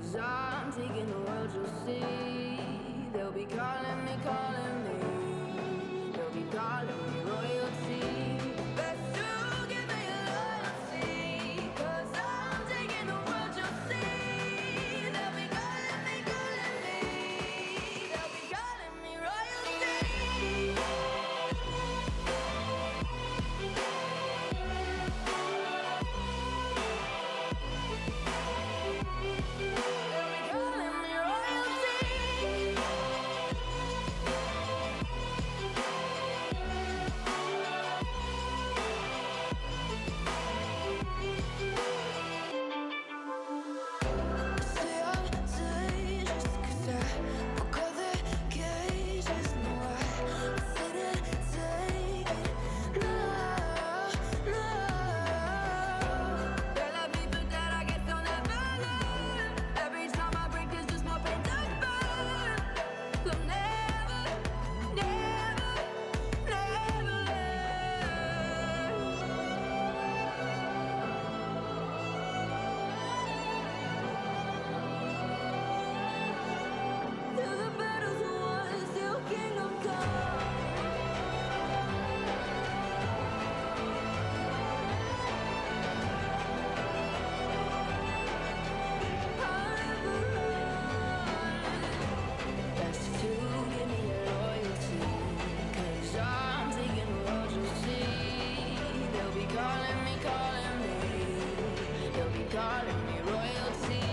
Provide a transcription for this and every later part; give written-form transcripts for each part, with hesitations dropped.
'Cause I'm taking the world, you'll see. They'll be calling me, calling me. They'll be calling me royalty. Best to give me loyalty. 'Cause I'm taking the world, you'll see. They'll be calling me, calling me. They'll be calling me royalty. Calling me royalty. Best to give me loyalty. 'Cause I'm taking the world, you'll see. They'll be calling me, calling me. They'll be calling me royalty.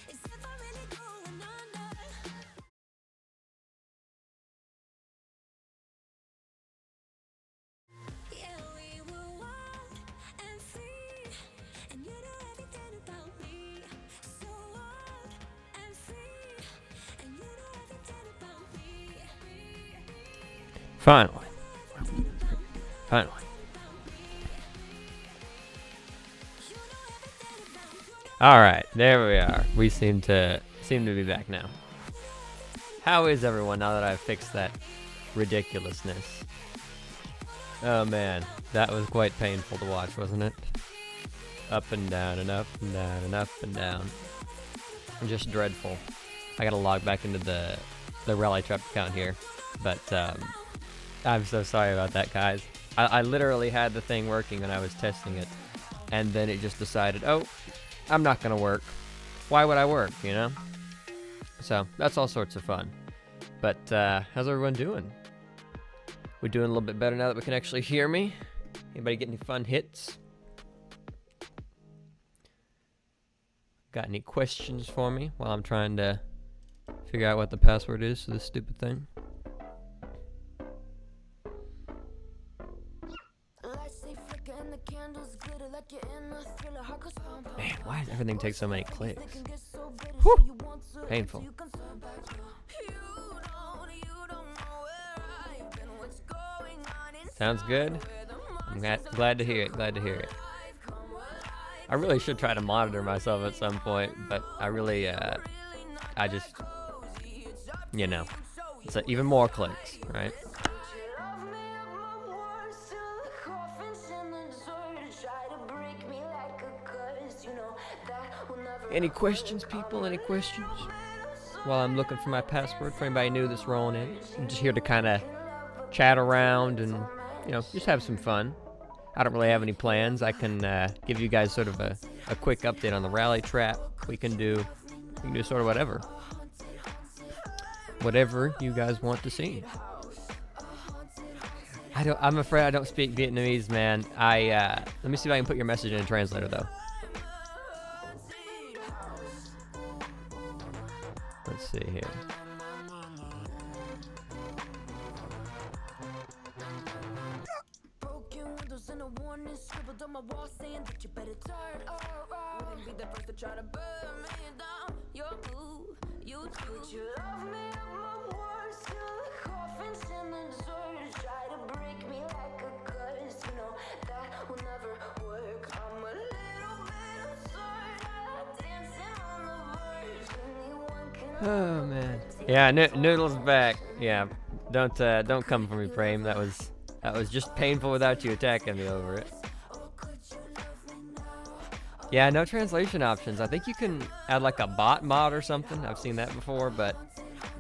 It's never really going under. Yeah, we were wild and free, and you know everything about me. So wild and free, and you know everything about me. Finally. Finally. Alright, there we are. We seem to be back now. How is everyone now that I've fixed that ridiculousness? Oh man, that was quite painful to watch, wasn't it? Up and down and up and down and up and down. Just dreadful. I gotta log back into the Rally Trap account here. But I'm so sorry about that, guys. I literally had the thing working when I was testing it. And then it just decided, oh, I'm not gonna work. Why would I work, you know? So, that's all sorts of fun. But, how's everyone doing? We doing a little bit better now that we can actually hear me? Anybody get any fun hits? Got any questions for me while I'm trying to figure out what the password is to this stupid thing? Man, why does everything take so many clicks? Whew. Painful. Sounds good. I'm glad to hear it. Glad to hear it. I really should try to monitor myself at some point, but I really, I just, you know, it's even more clicks, right? Any questions, people? Any questions? While I'm looking for my password, for anybody new that's rolling in, I'm just here to kind of chat around and, you know, just have some fun. I don't really have any plans. I can give you guys sort of a quick update on the rally trap. We can do sort of whatever. Whatever you guys want to see. I'm afraid I don't speak Vietnamese, man. Let me see if I can put your message in a translator, though. Let's see here. Oh man. Yeah, Noodle's back. Yeah, don't come for me, Prame. That was just painful without you attacking me over it. Yeah, no translation options. I think you can add like a bot mod or something. I've seen that before, but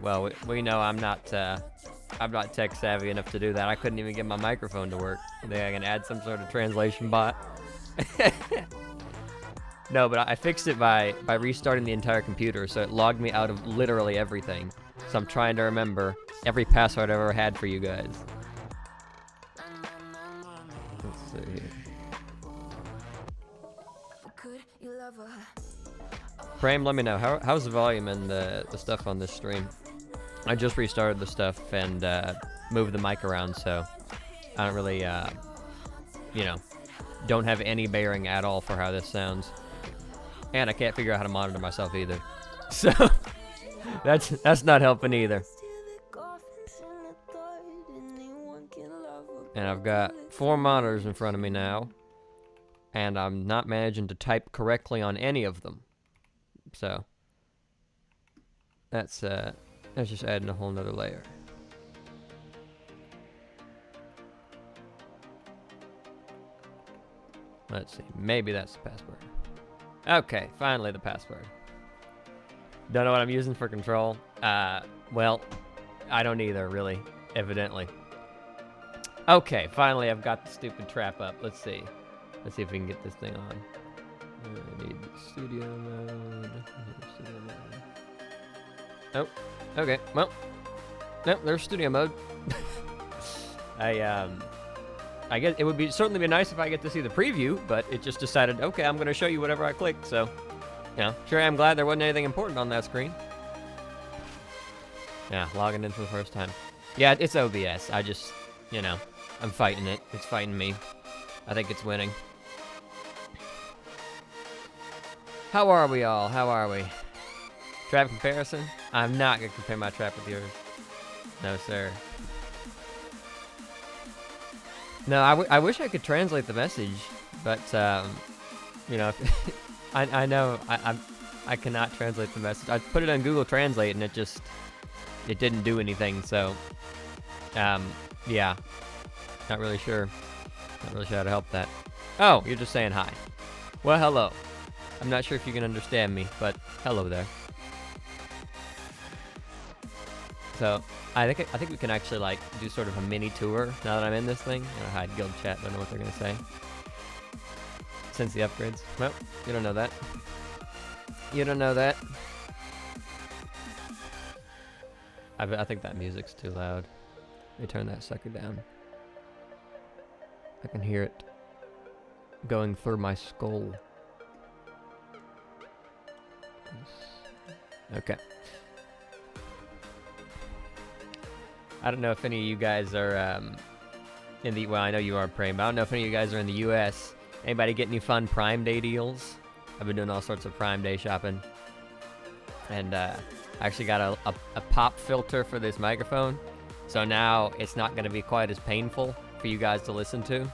well, we know I'm not tech savvy enough to do that. I couldn't even get my microphone to work. I think I can add some sort of translation bot. No, but I fixed it by restarting the entire computer, so it logged me out of literally everything. So I'm trying to remember every password I ever had for you guys. Let's see here. Prame, let me know. How's the volume and the stuff on this stream? I just restarted the stuff and moved the mic around, so I don't really, don't have any bearing at all for how this sounds. And I can't figure out how to monitor myself either. So that's not helping either. And I've got 4 monitors in front of me now, and I'm not managing to type correctly on any of them. So that's just adding a whole nother layer. Let's see, maybe that's the password. Okay, finally the password. Don't know what I'm using for control. Well, I don't either, really, evidently. Okay, finally I've got the stupid trap up. Let's see. Let's see if we can get this thing on. I need studio mode. Oh, okay. Well, nope, there's studio mode. I guess it would certainly be nice if I get to see the preview, but it just decided, okay, I'm going to show you whatever I click. So, sure, I'm glad there wasn't anything important on that screen. Yeah, logging in for the first time. Yeah, it's OBS. I just, I'm fighting it. It's fighting me. I think it's winning. How are we all? How are we? Trap comparison? I'm not going to compare my trap with yours. No, sir. No, I wish I could translate the message, but, I know I cannot translate the message. I put it on Google Translate and it didn't do anything, so, yeah. Not really sure. Not really sure how to help that. Oh, you're just saying hi. Well, hello. I'm not sure if you can understand me, but hello there. So, I think we can actually, like, do sort of a mini tour now that I'm in this thing. I'm gonna hide guild chat, don't know what they're gonna say. Since the upgrades. Well, you don't know that. You don't know that. I think that music's too loud. Let me turn that sucker down. I can hear it going through my skull. Okay. I don't know if any of you guys are well, I know you are, Prime, but I don't know if any of you guys are in the US. Anybody get any fun Prime Day deals? I've been doing all sorts of Prime Day shopping. And I actually got a pop filter for this microphone. So now it's not going to be quite as painful for you guys to listen to.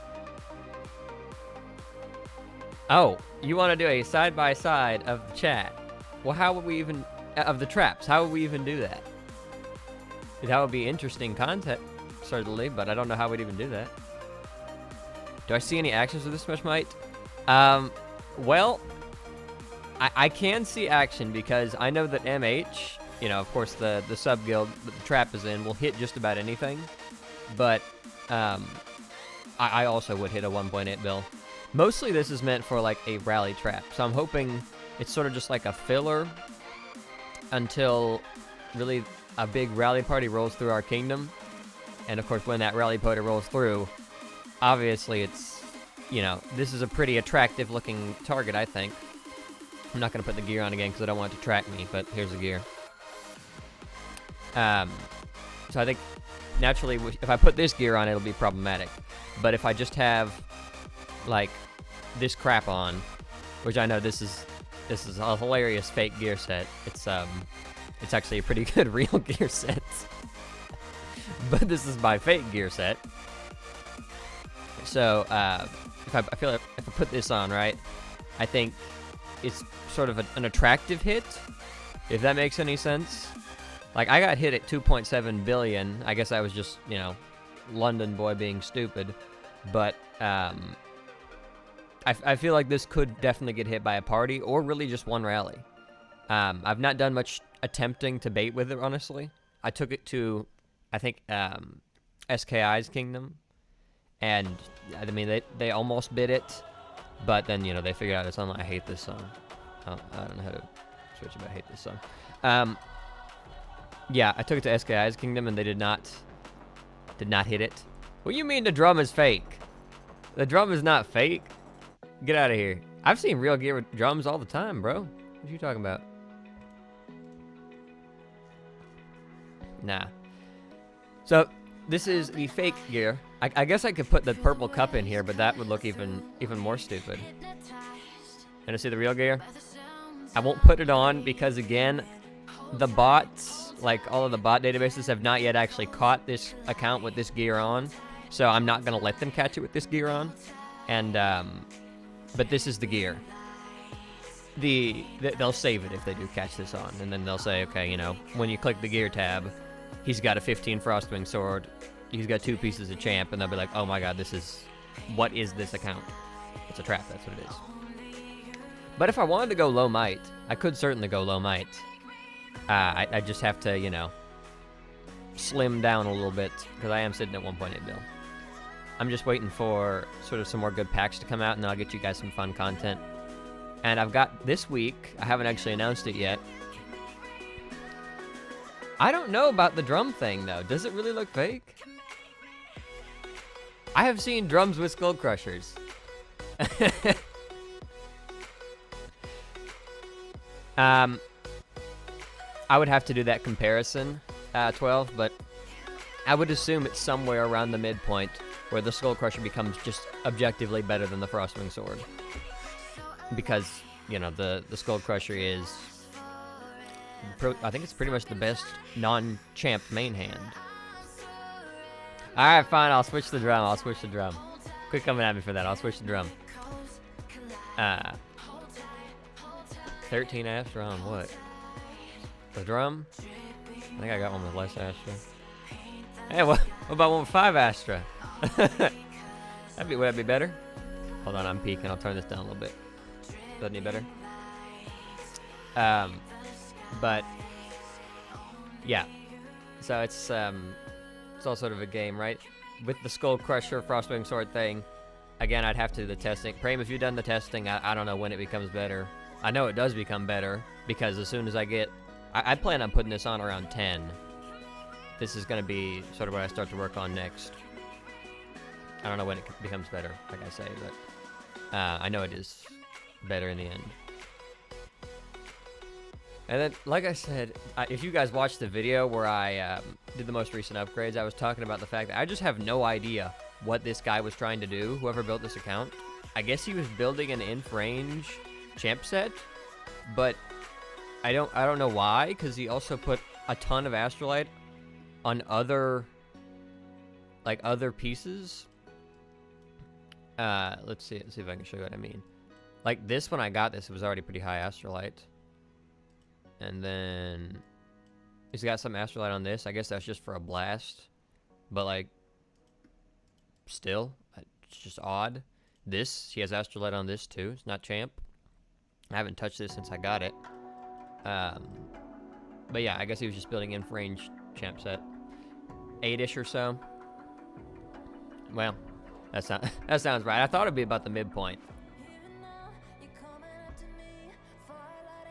Oh, you want to do a side-by-side of the chat. Well, how would we even... of the traps, how would we even do that? That would be interesting content, certainly, but I don't know how we'd even do that. Do I see any actions with this much might? Well, I can see action because I know that MH, of course, the sub-guild that the trap is in will hit just about anything. But I also would hit a 1.8 bill. Mostly this is meant for like a rally trap, so I'm hoping it's sort of just like a filler until really a big rally party rolls through our kingdom. And of course, when that rally party rolls through, obviously it's, you know, this is a pretty attractive looking target, I think. I'm not going to put the gear on again because I don't want it to track me, but here's the gear. So I think naturally if I put this gear on, it'll be problematic. But if I just have like this crap on, which I know this is a hilarious fake gear set. It's actually a pretty good real gear set. But this is my fake gear set. So I feel like if I put this on, right, I think it's sort of an attractive hit, if that makes any sense. Like, I got hit at 2.7 billion. I guess I was just, you know, London boy being stupid. But I feel like this could definitely get hit by a party or really just one rally. I've not done much attempting to bait with it, honestly. I took it to, I think, SKI's kingdom. And, I mean, they almost bit it. But then, you know, they figured out it's unlike, I hate this song. Oh, I don't know how to switch it, but I hate this song. Yeah, I took it to SKI's kingdom, and they did not hit it. What do you mean the drum is fake? The drum is not fake. Get out of here. I've seen real gear with drums all the time, bro. What are you talking about? Nah. So, this is the fake gear. I guess I could put the purple cup in here, but that would look even more stupid. And to see the real gear? I won't put it on because, again, the bots, like all of the bot databases, have not yet actually caught this account with this gear on. So I'm not going to let them catch it with this gear on. And, but this is the gear. They'll save it if they do catch this on. And then they'll say, okay, you know, when you click the gear tab, he's got a 15 Frostwing sword. He's got 2 pieces of champ. And they'll be like, oh my god, what is this account? It's a trap, that's what it is. But if I wanted to go low might, I could certainly go low might. I just have to, you know, slim down a little bit, because I am sitting at 1.8 mil. I'm just waiting for sort of some more good packs to come out, and then I'll get you guys some fun content. And I've got this week, I haven't actually announced it yet. I don't know about the drum thing, though. Does it really look fake? I have seen drums with skull crushers. I would have to do that comparison, 12, but I would assume it's somewhere around the midpoint where the Skull Crusher becomes just objectively better than the Frostwing Sword. Because, you know, the Skull Crusher is, I think it's pretty much the best non-champ main hand. Alright, fine, I'll switch the drum, Quit coming at me for that, I'll switch the drum. 13 Astra on what? The drum? I think I got one with less Astra. Hey, what about one with 5 Astra? Would that be better? Hold on, I'm peeking. I'll turn this down a little bit. Is that any better? But yeah. So it's all sort of a game, right? With the Skull Crusher Frostwing Sword thing, again, I'd have to do the testing. Prame, if you've done the testing, I don't know when it becomes better. I know it does become better, because as soon as I get... I plan on putting this on around 10. This is going to be sort of what I start to work on next. I don't know when it becomes better, like I say, but I know it is better in the end. And then, like I said, if you guys watched the video where I did the most recent upgrades, I was talking about the fact that I just have no idea what this guy was trying to do, whoever built this account. I guess he was building an inf-range champ set, but I don't know why, because he also put a ton of Astrolite on other pieces. Let's see if I can show you what I mean. Like this, when I got this, it was already pretty high Astrolite. And then he's got some Astrolite on this. I guess that's just for a blast. But like, still, it's just odd. This, he has Astrolite on this too. It's not champ. I haven't touched this since I got it. But yeah, I guess he was just building inf-range champ set. 8-ish or so. Well, That sounds right. I thought it'd be about the midpoint.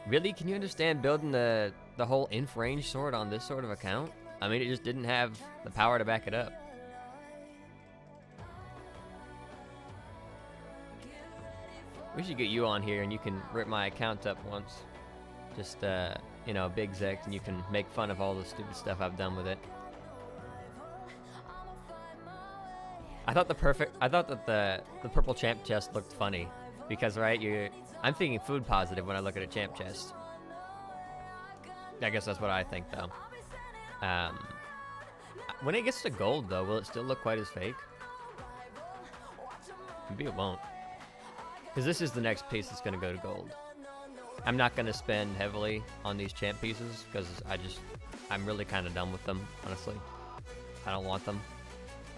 Really? Can you understand building the whole inf range sword on this sort of account? I mean, it just didn't have the power to back it up. We should get you on here and you can rip my account up once. Just, you know, big Xeqqed, and you can make fun of all the stupid stuff I've done with it. I thought that the purple champ chest looked funny. Because, right, I'm thinking food positive when I look at a champ chest. I guess that's what I think, though. When it gets to gold, though, will it still look quite as fake? Maybe it won't. Because this is the next piece that's going to go to gold. I'm not going to spend heavily on these champ pieces, because I'm really kind of done with them, honestly. I don't want them.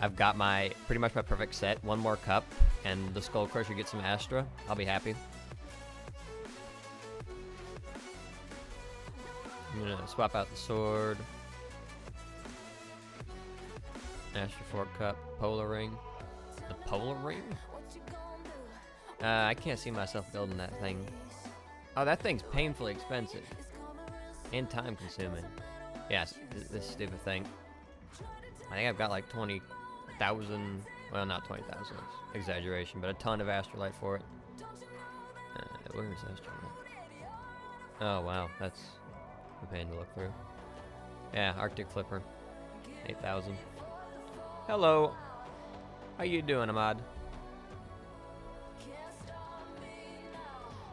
I've got pretty much my perfect set. One more cup, and the Skull Crusher gets some Astra. I'll be happy. I'm gonna swap out the sword. Astra Fork Cup, Polar Ring. The Polar Ring? I can't see myself building that thing. Oh, that thing's painfully expensive. And time consuming. Yes, this stupid thing. I think I've got like 20,000, well, not 20,000, exaggeration, but a ton of Astrolite for it. Where is Astrolite? Oh, wow, that's a pain to look through. Yeah, Arctic Flipper, 8,000. Hello, how you doing, Ahmad?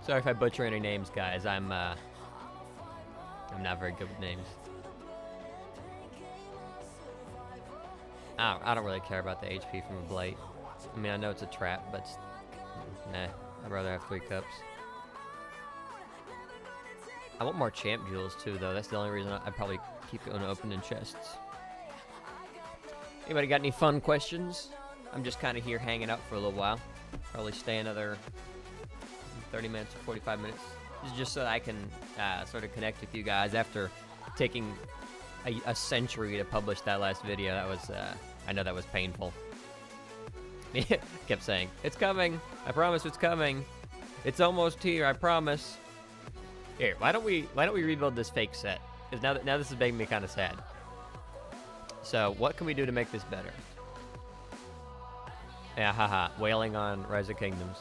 Sorry if I butcher any names, guys. I'm not very good with names. I don't really care about the HP from a Blight. I mean, I know it's a trap, but nah, I'd rather have 3 cups. I want more champ jewels too, though. That's the only reason I probably keep going opening chests. Anybody got any fun questions? I'm just kind of here hanging out for a little while. Probably stay another 30 minutes or 45 minutes. This is just so that I can sort of connect with you guys after taking a century to publish that last video. That was, I know that was painful. Kept saying, it's coming. I promise it's coming. It's almost here, I promise. Here, why don't we rebuild this fake set? Because now this is making me kind of sad. So, what can we do to make this better? Yeah, haha, wailing on Rise of Kingdoms.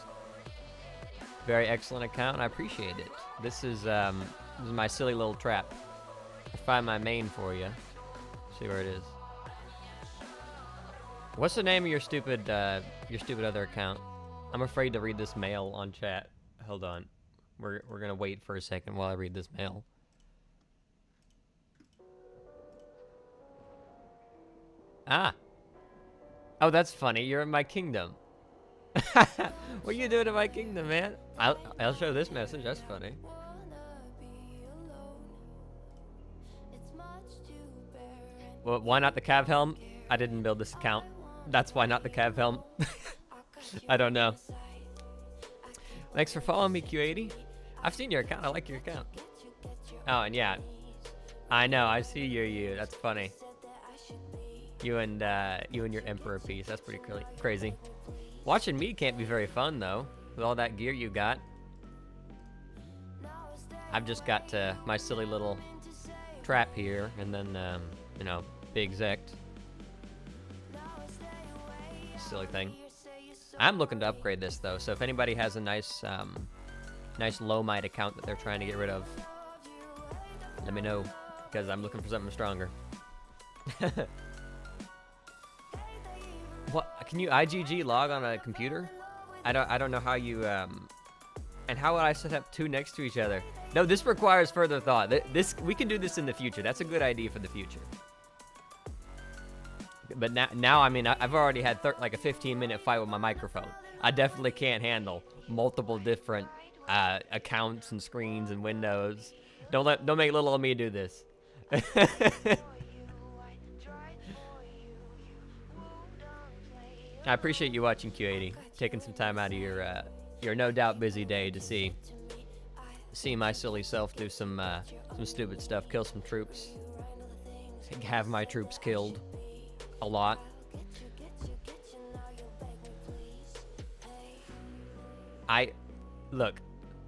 Very excellent account, I appreciate it. This is my silly little trap. I'll find my main for you. See where it is. What's the name of your stupid other account? I'm afraid to read this mail on chat. Hold on. We're gonna wait for a second while I read this mail. Ah. Oh, that's funny. You're in my kingdom. What are you doing in my kingdom, man? I'll show this message. That's funny. Well, why not the Cav Helm? I didn't build this account. That's why not the Cav Helm. I don't know. Thanks for following me, Q80. I've seen your account. I like your account. Oh, and yeah. I know. I see you. That's funny. You and your Emperor piece. That's pretty crazy. Watching me can't be very fun, though, with all that gear you got. I've just got my silly little trap here, and then, you know, big Xeqqed. Silly thing. I'm looking to upgrade this, though, so if anybody has a nice low might account that they're trying to get rid of, let me know, because I'm looking for something stronger. What? Can you IGG log on a computer? I don't know how you and how would I set up 2 next to each other? No, this requires further thought. We can do this in the future. That's a good idea for the future. But now I mean, I've already had like a 15-minute fight with my microphone. I definitely can't handle multiple different accounts and screens and windows. Don't make little of me do this. I appreciate you watching, Q80, taking some time out of your no doubt busy day to see my silly self do some stupid stuff, kill some troops, have my troops killed a lot. Look,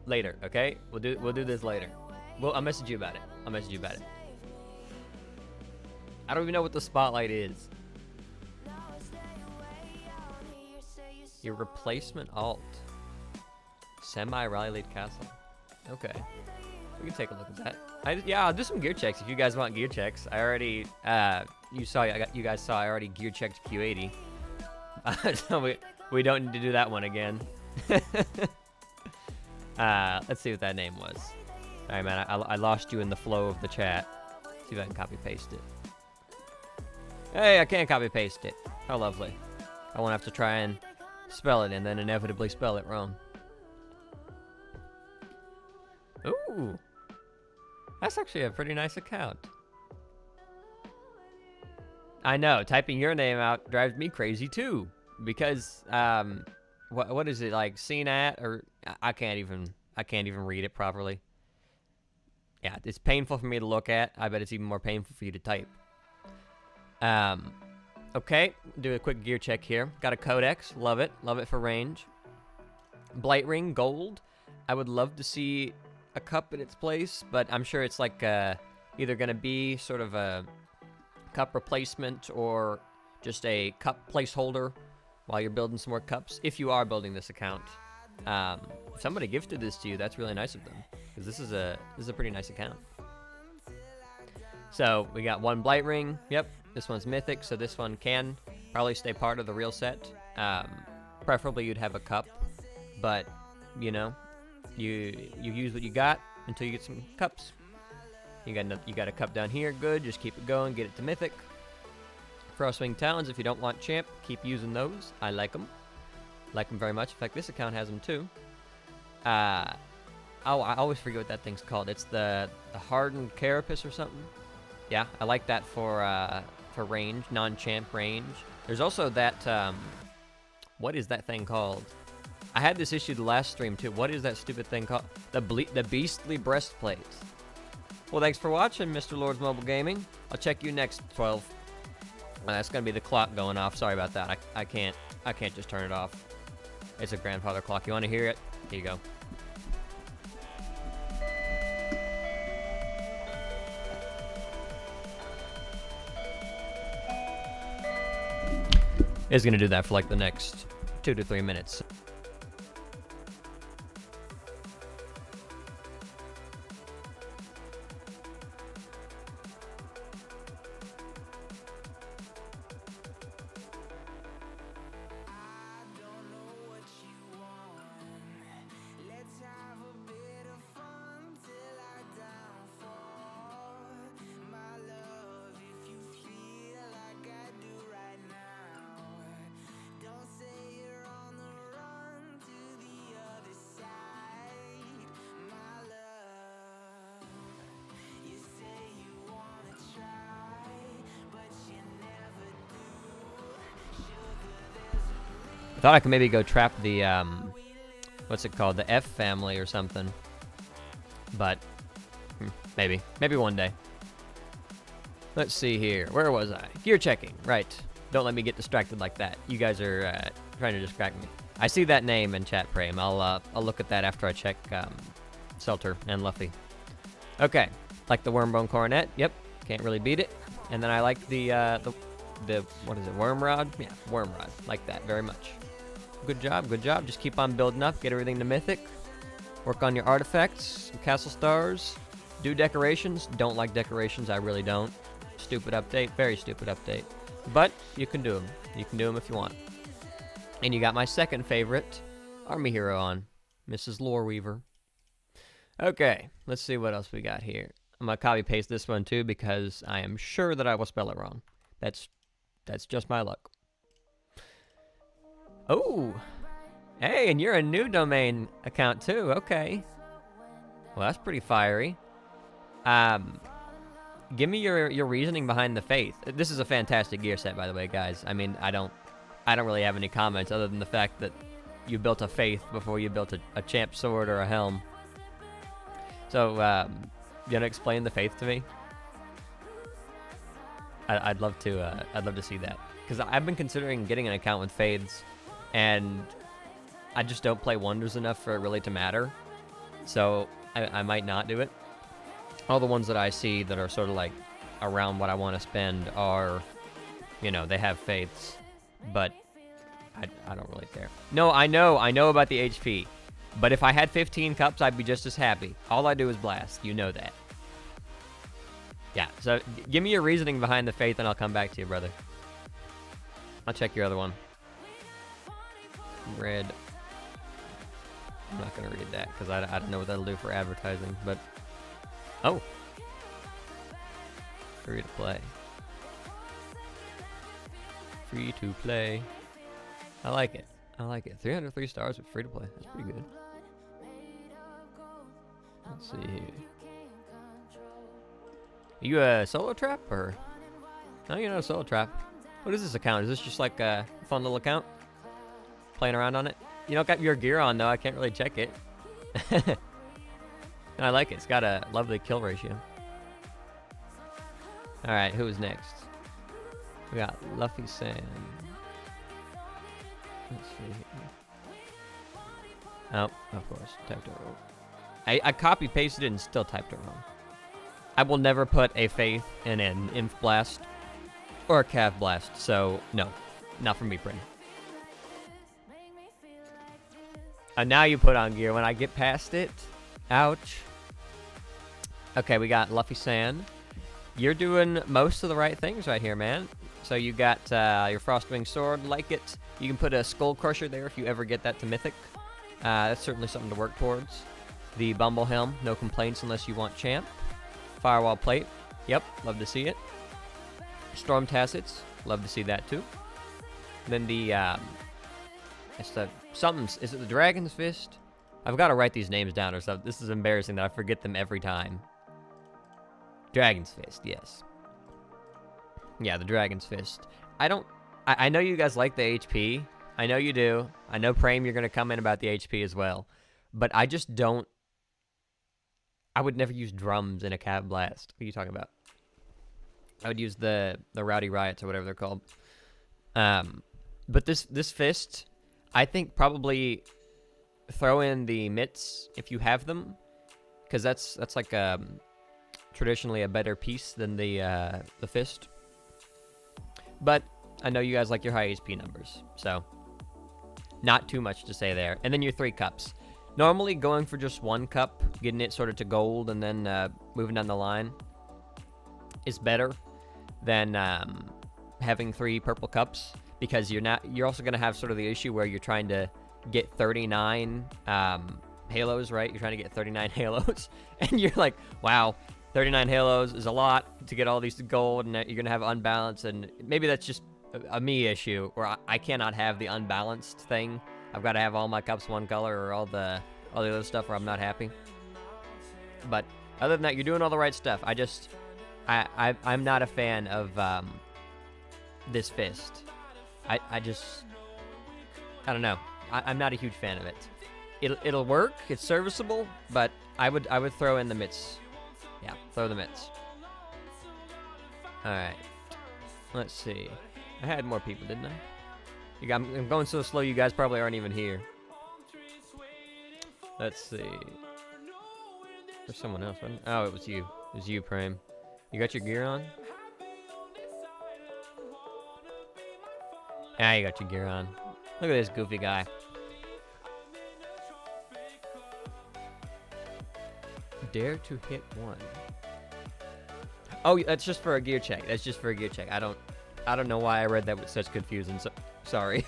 later, okay? We'll do this later. I'll message you about it. I don't even know what the spotlight is. Your replacement alt. Semi-rally lead castle. Okay. We can take a look at that. Yeah, I'll do some gear checks if you guys want gear checks. I already, you guys saw I already gear checked Q80. So we don't need to do that one again. Let's see what that name was. All right, man, I lost you in the flow of the chat. See if I can copy paste it. Hey, I can't copy paste it. How lovely. I won't have to try and spell it and then inevitably spell it wrong. Ooh. That's actually a pretty nice account. I know, typing your name out drives me crazy too. Because, what is it, like, seen at, or, I can't even read it properly. Yeah, it's painful for me to look at. I bet it's even more painful for you to type. Okay, do a quick gear check here. Got a Codex, love it for range. Blight Ring, gold. I would love to see a cup in its place, but I'm sure it's like either gonna be sort of a cup replacement or just a cup placeholder while you're building some more cups, if you are building this account. If somebody gifted this to you, that's really nice of them, because this is a pretty nice account. So we got one Blight Ring. Yep, this one's mythic, so this one can probably stay part of the real set. Preferably you'd have a cup, but you know, you use what you got until you get some cups. You got a cup down here, good. Just keep it going, get it to mythic. Frostwing Talons, if you don't want champ, keep using those. I like them very much. In fact, this account has them too. I always forget what that thing's called. It's the hardened carapace or something. Yeah, I like that for range, non-champ range. There's also that what is that thing called? I had this issue the last stream too. What is that stupid thing called? The beastly breastplate. Well, thanks for watching, Mr. Lord's Mobile Gaming. I'll check you next 12. That's gonna be the clock going off. Sorry about that. I can't just turn it off. It's a grandfather clock. You want to hear it? Here you go. It's gonna do that for like the next 2 to 3 minutes. Thought I could maybe go trap the, what's it called? The F family or something. But, maybe one day. Let's see here. Where was I? Gear checking. Right. Don't let me get distracted like that. You guys are trying to distract me. I see that name in chat, Prame. I'll look at that after I check Selter and Luffy. Okay. Like the Wormbone Coronet. Yep. Can't really beat it. And then I like the what is it? Wormrod? Yeah, Wormrod. Like that very much. Good job, good job. Just keep on building up, get everything to mythic. Work on your artifacts, castle stars, do decorations. Don't like decorations, I really don't. Stupid update, very stupid update. But you can do them. You can do them if you want. And you got my second favorite army hero on, Mrs. Loreweaver. Okay, let's see what else we got here. I'm gonna copy paste this one too because I am sure that I will spell it wrong. That's just my luck. Oh, hey, and you're a new domain account too. Okay, well that's pretty fiery. Give me your reasoning behind the faith. This is a fantastic gear set, by the way, guys. I mean, I don't really have any comments other than the fact that you built a faith before you built a champ sword or a helm. So, you wanna explain the faith to me? I'd love to see that, because I've been considering getting an account with fades, and I just don't play wonders enough for it really to matter. So I might not do it. All the ones that I see that are sort of like around what I want to spend are, you know, they have faiths, but I don't really care. No, I know about the HP, but if I had 15 cups, I'd be just as happy. All I do is blast. You know that. Yeah, so give me your reasoning behind the faith, and I'll come back to you, brother. I'll check your other one. Red. I'm not going to read that, because I don't know what that'll do for advertising, but... Oh! Free to play. Free to play. I like it. I like it. 303 stars with free to play. That's pretty good. Let's see here. Are you a solo trap, or? No, you're not a solo trap. What is this account? Is this just like a fun little account? Playing around on it? You don't got your gear on, though. I can't really check it. I like it. It's got a lovely kill ratio. Alright, who is next? We got Luffy Sand. Let's see here. Oh, of course. Typed it wrong. I copy-pasted it and still typed it wrong. I will never put a faith in an Inf Blast or a Cav Blast, so no. Not for me, Bryn. And now you put on gear. When I get past it, ouch. Okay, we got Luffy Sand. You're doing most of the right things right here, man. So you got your Frostwing Sword, like it. You can put a Skull Crusher there if you ever get that to Mythic. That's certainly something to work towards. The Bumble Helm, no complaints unless you want Champ. Firewall Plate, yep, love to see it. Storm Tassets, love to see that too. Then the, it's the, is it the Dragon's Fist? I've got to write these names down or something. This is embarrassing that I forget them every time. Dragon's Fist, yes. Yeah, the Dragon's Fist. I know you guys like the HP. I know you do. I know, Prame, you're going to come in about the HP as well. But I just don't. I would never use drums in a Cav Blast. What are you talking about? I would use the Rowdy Riots or whatever they're called. But this fist, I think probably throw in the mitts if you have them, because that's like traditionally a better piece than the fist. But I know you guys like your high HP numbers, so not too much to say there. And then your 3 cups. Normally going for just 1 cup, getting it sort of to gold, and then moving down the line is better than having 3 purple cups, because you're also going to have sort of the issue where you're trying to get 39 halos, right? You're trying to get 39 halos, and you're like, wow, 39 halos is a lot to get all these gold, and you're going to have unbalanced, and maybe that's just a me issue, where I cannot have the unbalanced thing. I've got to have all my cups one color, or all the other stuff where I'm not happy. But other than that, you're doing all the right stuff. I'm not a fan of this fist. I don't know. I'm not a huge fan of it. It'll work. It's serviceable, but I would throw in the mitts. Yeah, throw the mitts. All right. Let's see. I had more people, didn't I? I'm going so slow, you guys probably aren't even here. Let's see. There's someone else, wasn't it? Oh, it was you. It was you, Prime. You got your gear on? Ah, you got your gear on. Look at this goofy guy. Dare to hit 1. Oh, that's just for a gear check. That's just for a gear check. I don't know why I read that with such confusion. So, sorry.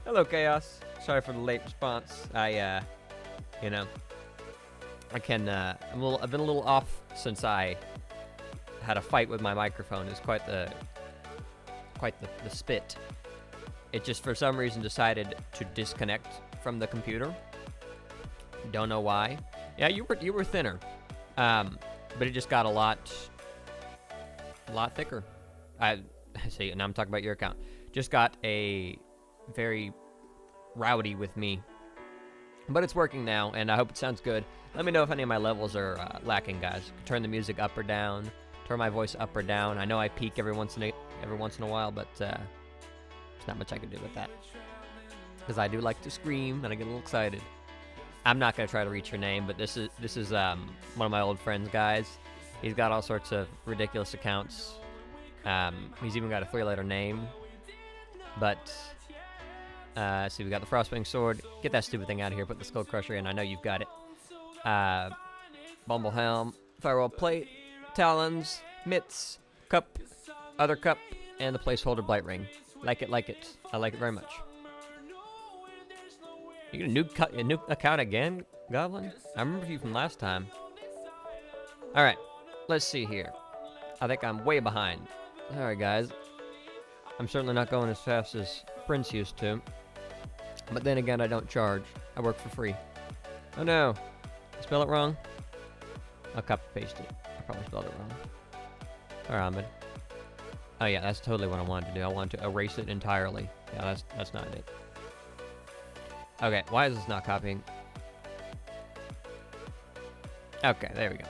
Hello, Chaos. Sorry for the late response. I've been a little off since I had a fight with my microphone. It's quite the spit. It just for some reason decided to disconnect from the computer. Don't know why. Yeah, you were thinner, but it just got a lot thicker. I see. Now I'm talking about your account. Just got a very rowdy with me, but it's working now, and I hope it sounds good. Let me know if any of my levels are lacking, guys. Turn the music up or down. Turn my voice up or down. I know I peak every once in a while, but there's not much I can do with that. because I do like to scream and I get a little excited. I'm not gonna try to reach your name, but this is one of my old friends, guys. He's got all sorts of ridiculous accounts. He's even got a 3-letter name. But see, we got the Frostwing Sword. Get that stupid thing out of here. Put the Skull Crusher in. I know you've got it. Bumble Helm, Firewall Plate, Talons, Mitts, Cup, Other Cup, and the placeholder Blight Ring. Like it, like it. I like it very much. You get a new account again, Goblin? I remember you from last time. Alright, let's see here. I think I'm way behind. Alright, guys. I'm certainly not going as fast as Prince used to. But then again, I don't charge. I work for free. Oh no. I spell it wrong? I'll copy paste it. I probably spelled it wrong. Alright, oh yeah, that's totally what I wanted to do. I wanted to erase it entirely. Yeah, that's not it. Okay, why is this not copying? Okay, there we go.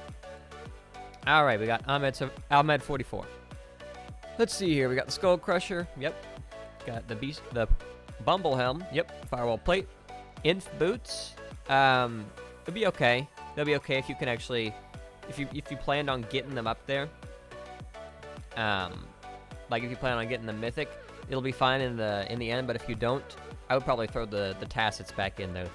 Alright, we got Ahmed 44. Let's see here. We got the Skull Crusher. Yep. Got the Bumble Helm. Yep. Firewall Plate. Inf Boots. It'll be okay. They'll be okay if you can actually, if you planned on getting them up there. Like if you plan on getting the Mythic, it'll be fine in the end. But if you don't, I would probably throw the Tacits back in there,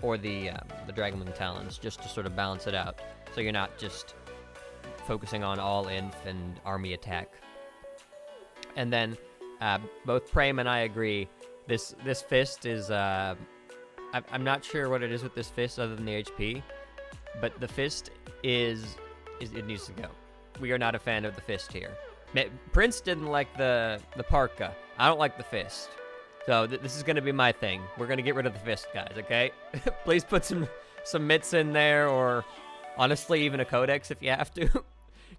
or the Dragonwing Talons, just to sort of balance it out, so you're not just focusing on all inf and army attack. And then both Prame and I agree. This fist is I'm not sure what it is with this fist other than the HP, but the fist is it needs to go. We are not a fan of the fist here. Prince didn't like the parka. I don't like the fist. So this is gonna be my thing. We're gonna get rid of the fist, guys. Okay? Please put some mitts in there, or honestly even a codex if you have to.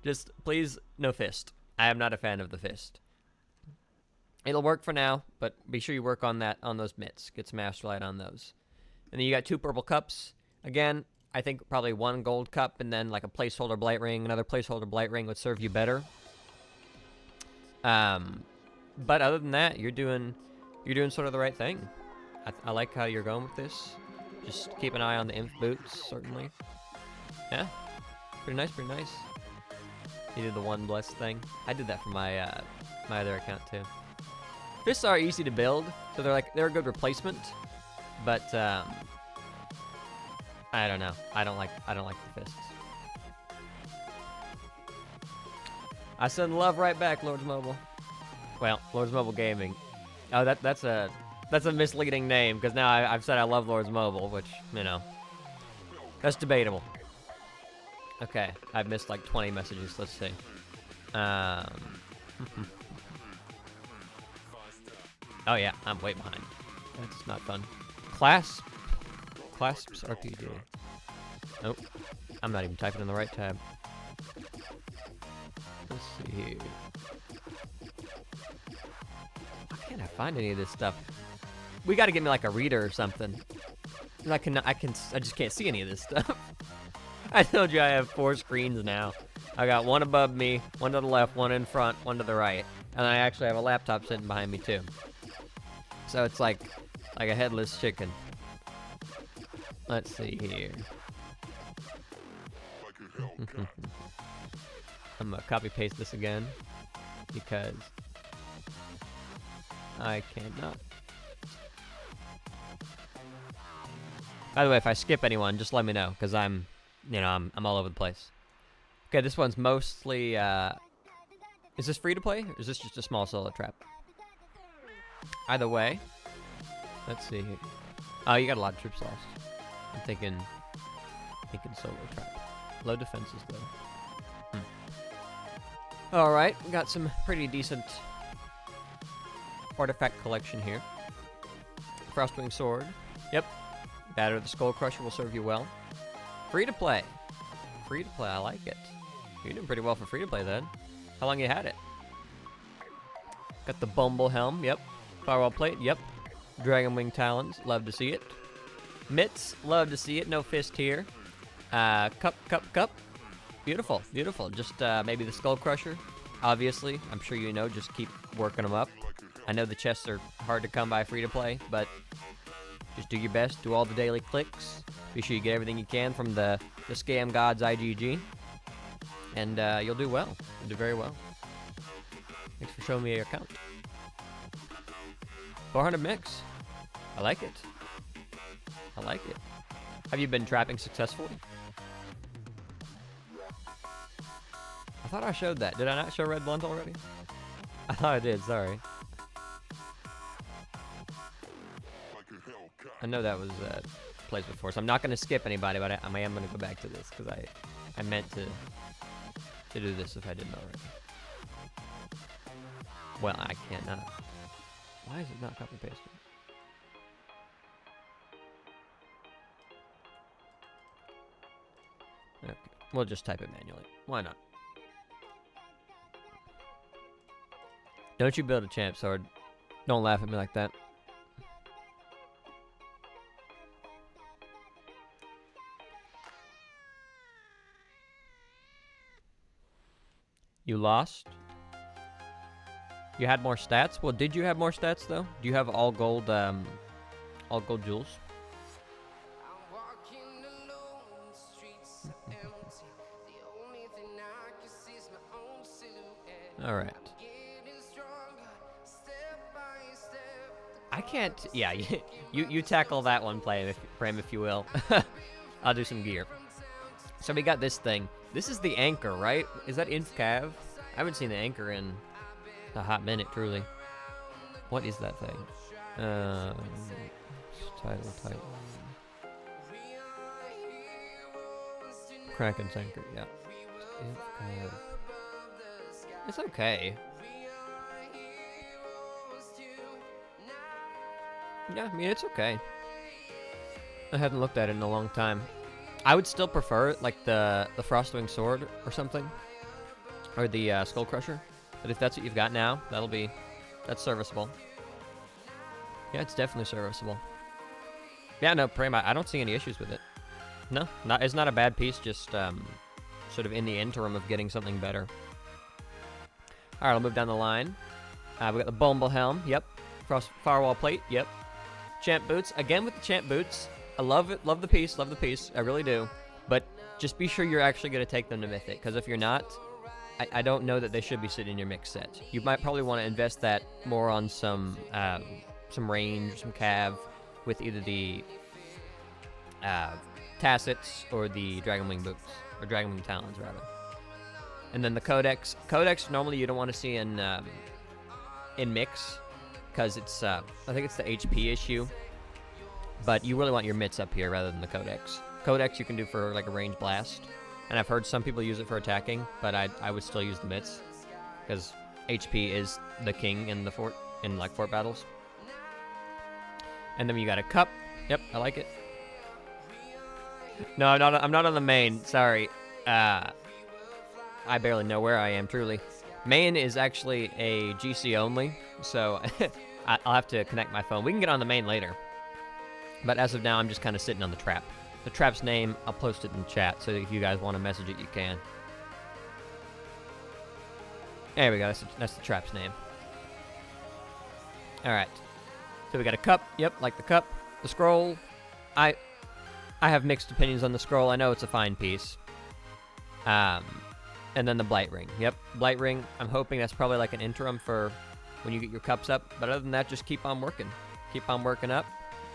Just please no fist. I am not a fan of the fist. It'll work for now, but be sure you work on those mitts. Get some Astrolight on those. And then you got 2 purple cups. Again, I think probably 1 gold cup and then like a placeholder Blight Ring. Another placeholder Blight Ring would serve you better. But other than that, you're doing sort of the right thing. I like how you're going with this. Just keep an eye on the Inf Boots, certainly. Yeah, pretty nice, pretty nice. You did the 1 blessed thing. I did that for my my other account too. Fists are easy to build, so they're a good replacement. But I don't know. I don't like the fists. I send love right back, Lords Mobile. Well, Lords Mobile Gaming. Oh, that's a misleading name, because now I've said I love Lords Mobile, which, you know, that's debatable. Okay, I've missed like 20 messages. Let's see. Oh yeah, I'm way behind. That's not fun. Clasps RPG. Nope. I'm not even typing in the right tab. Let's see here. Why can't I find any of this stuff? We got to get me like a reader or something. I just can't see any of this stuff. I told you I have 4 screens now. I got 1 above me, 1 to the left, 1 in front, 1 to the right, and I actually have a laptop sitting behind me too. So it's like a headless chicken. Let's see here. I'm gonna copy paste this again because I cannot. By the way, if I skip anyone, just let me know, because I'm all over the place. Okay, this one's mostly is this free to play, or is this just a small solo trap? Either way, let's see here. Oh, you got a lot of troops lost. I'm thinking solo trap. Low defenses though. Alright, we got some pretty decent artifact collection here. Frostwing Sword. Yep. Batter the Skull Crusher will serve you well. Free to play. Free to play, I like it. You're doing pretty well for free to play then. How long you had it? Got the Bumble Helm, yep. Firewall Plate, yep. Dragonwing Talons, love to see it. Mitts, love to see it. No fist here. Cup. Beautiful, beautiful. Just maybe the Skull Crusher, obviously. I'm sure you know, just keep working them up. I know the chests are hard to come by free to play, but Just do your best, do all the daily clicks. Be sure you get everything you can from the scam gods IGG. And you'll do well. You'll do very well. Thanks for showing me your account. 400 mix. I like it. I like it. Have you been trapping successfully? I thought I showed that. Did I not show Red Blunt already? I thought I did, sorry. I know that was plays before, so I'm not going to skip anybody, but I am going to go back to this, because I meant to do this if I didn't already. Well, I can't not. Why is it not copy pasted? Okay, we'll just type it manually. Why not? Don't you build a champ sword. Don't laugh at me like that. You lost? You had more stats? Well, did you have more stats though? Do you have all gold jewels? All right. I can't. Yeah, you tackle that one, Frame, if you will. I'll do some gear. So we got this thing. This is the anchor, right? Is that Inf Cav? I haven't seen the anchor in a hot minute, truly. What is that thing? Title. Kraken's anchor, yeah. Inf Cav. It's okay. Yeah, I mean, it's okay. I hadn't looked at it in a long time. I would still prefer, like, the Frostwing Sword or something. Or the Skull Crusher. But if that's what you've got now, that's serviceable. Yeah, it's definitely serviceable. Yeah, no, Prem, I don't see any issues with it. No, it's not a bad piece, just sort of in the interim of getting something better. Alright, I'll move down the line. We got the Bumble Helm, yep. Frost Firewall Plate, yep. Champ Boots, again with the Champ Boots. I love it, love the piece, I really do. But just be sure you're actually going to take them to Mythic, because if you're not, I don't know that they should be sitting in your mix set. You might probably want to invest that more on some range, some cav, with either the Tassets or the Dragonwing Boots, or Dragonwing Talons, rather. And then the Codex. Codex, normally you don't want to see in mix, because it's, I think it's the HP issue. But you really want your mitts up here rather than the Codex. Codex you can do for like a range blast. And I've heard some people use it for attacking, but I would still use the mitts. Because HP is the king in the fort, in like fort battles. And then you got a cup. Yep, I like it. No, I'm not on the main, sorry. I barely know where I am, truly. Main is actually a GC only, so I'll have to connect my phone. We can get on the main later. But as of now, I'm just kind of sitting on the trap. The trap's name, I'll post it in chat, so if you guys want to message it, you can. There we go, that's the trap's name. Alright. So we got a cup, yep, like the cup. The scroll, I have mixed opinions on the scroll. I know it's a fine piece. And then the Blight Ring, yep. Blight Ring, I'm hoping that's probably like an interim for when you get your cups up. But other than that, just keep on working. Keep on working up.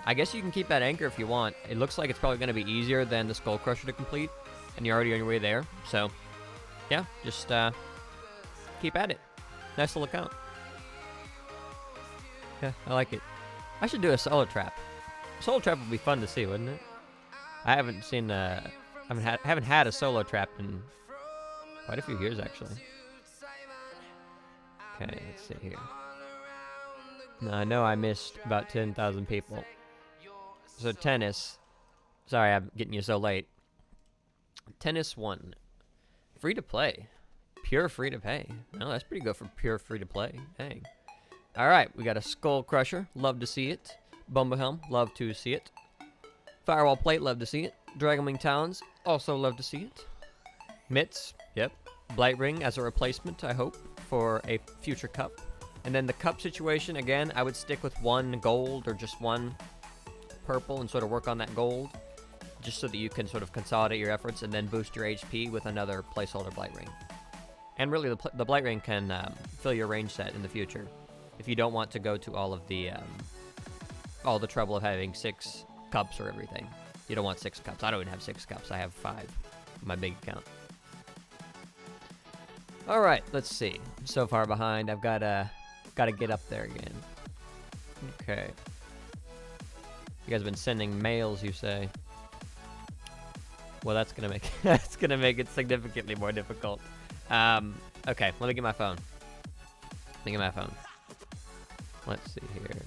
I guess you can keep that anchor if you want. It looks like it's probably going to be easier than the Skull Crusher to complete, and you're already on your way there. So, yeah, just keep at it. Nice little account. Yeah, I like it. I should do a solo trap. Solo trap would be fun to see, wouldn't it? I haven't seen, haven't had a solo trap in quite a few years, actually. Okay, let's see here. Now, I know I missed about 10,000 people. So tennis, sorry I'm getting you so late. Tennis 1, free to play, pure free to pay. No, that's pretty good for pure free to play. Dang. All right, we got a Skull Crusher, love to see it. Bumblehelm, love to see it. Firewall Plate, love to see it. Dragonwing Talons, also love to see it. Mitts, yep. Blight Ring as a replacement, I hope, for a future cup. And then the cup situation, again, I would stick with one gold or just one purple and sort of work on that gold, just so that you can sort of consolidate your efforts and then boost your HP with another placeholder Blight Ring. And really, the Blight Ring can fill your range set in the future if you don't want to go to all the trouble of having 6 cups or everything. You don't want 6 cups. I don't even have 6 cups. I have 5 on my big account. All right, let's see. I'm so far behind. I've got to get up there again. Okay. You guys have been sending mails, you say? Well, that's gonna make it significantly more difficult. Okay, let me get my phone. Let's see here.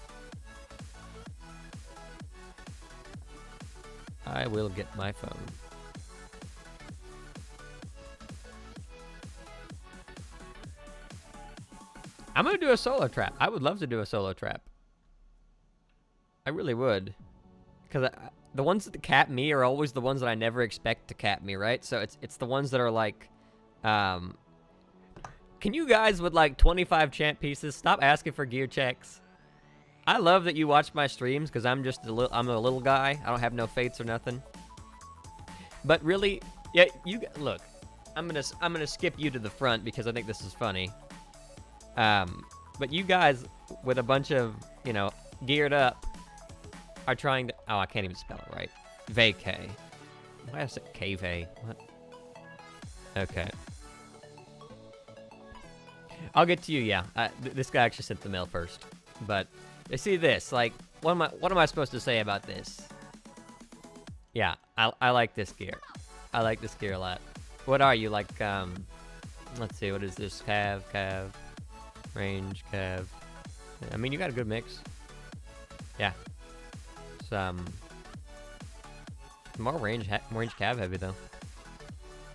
I will get my phone. I'm gonna do a solo trap. I would love to do a solo trap. I really would. Because the ones that cap me are always the ones that I never expect to cap me, right? So it's the ones that are like, can you guys with like 25 champ pieces stop asking for gear checks? I love that you watch my streams because I'm just I'm a little guy. I don't have no fates or nothing. But really, yeah, look. I'm gonna skip you to the front because I think this is funny. But you guys with a bunch of, geared up are trying to... Oh, I can't even spell it right. Vacay. Why is it Cave? What? Okay. I'll get to you, yeah. This guy actually sent the mail first. But, you see this, like, what am I supposed to say about this? Yeah, I like this gear. I like this gear a lot. What are you, like, let's see, what is this? Cav, range, cav. I mean, you got a good mix. Yeah. It's, more range cav heavy, though.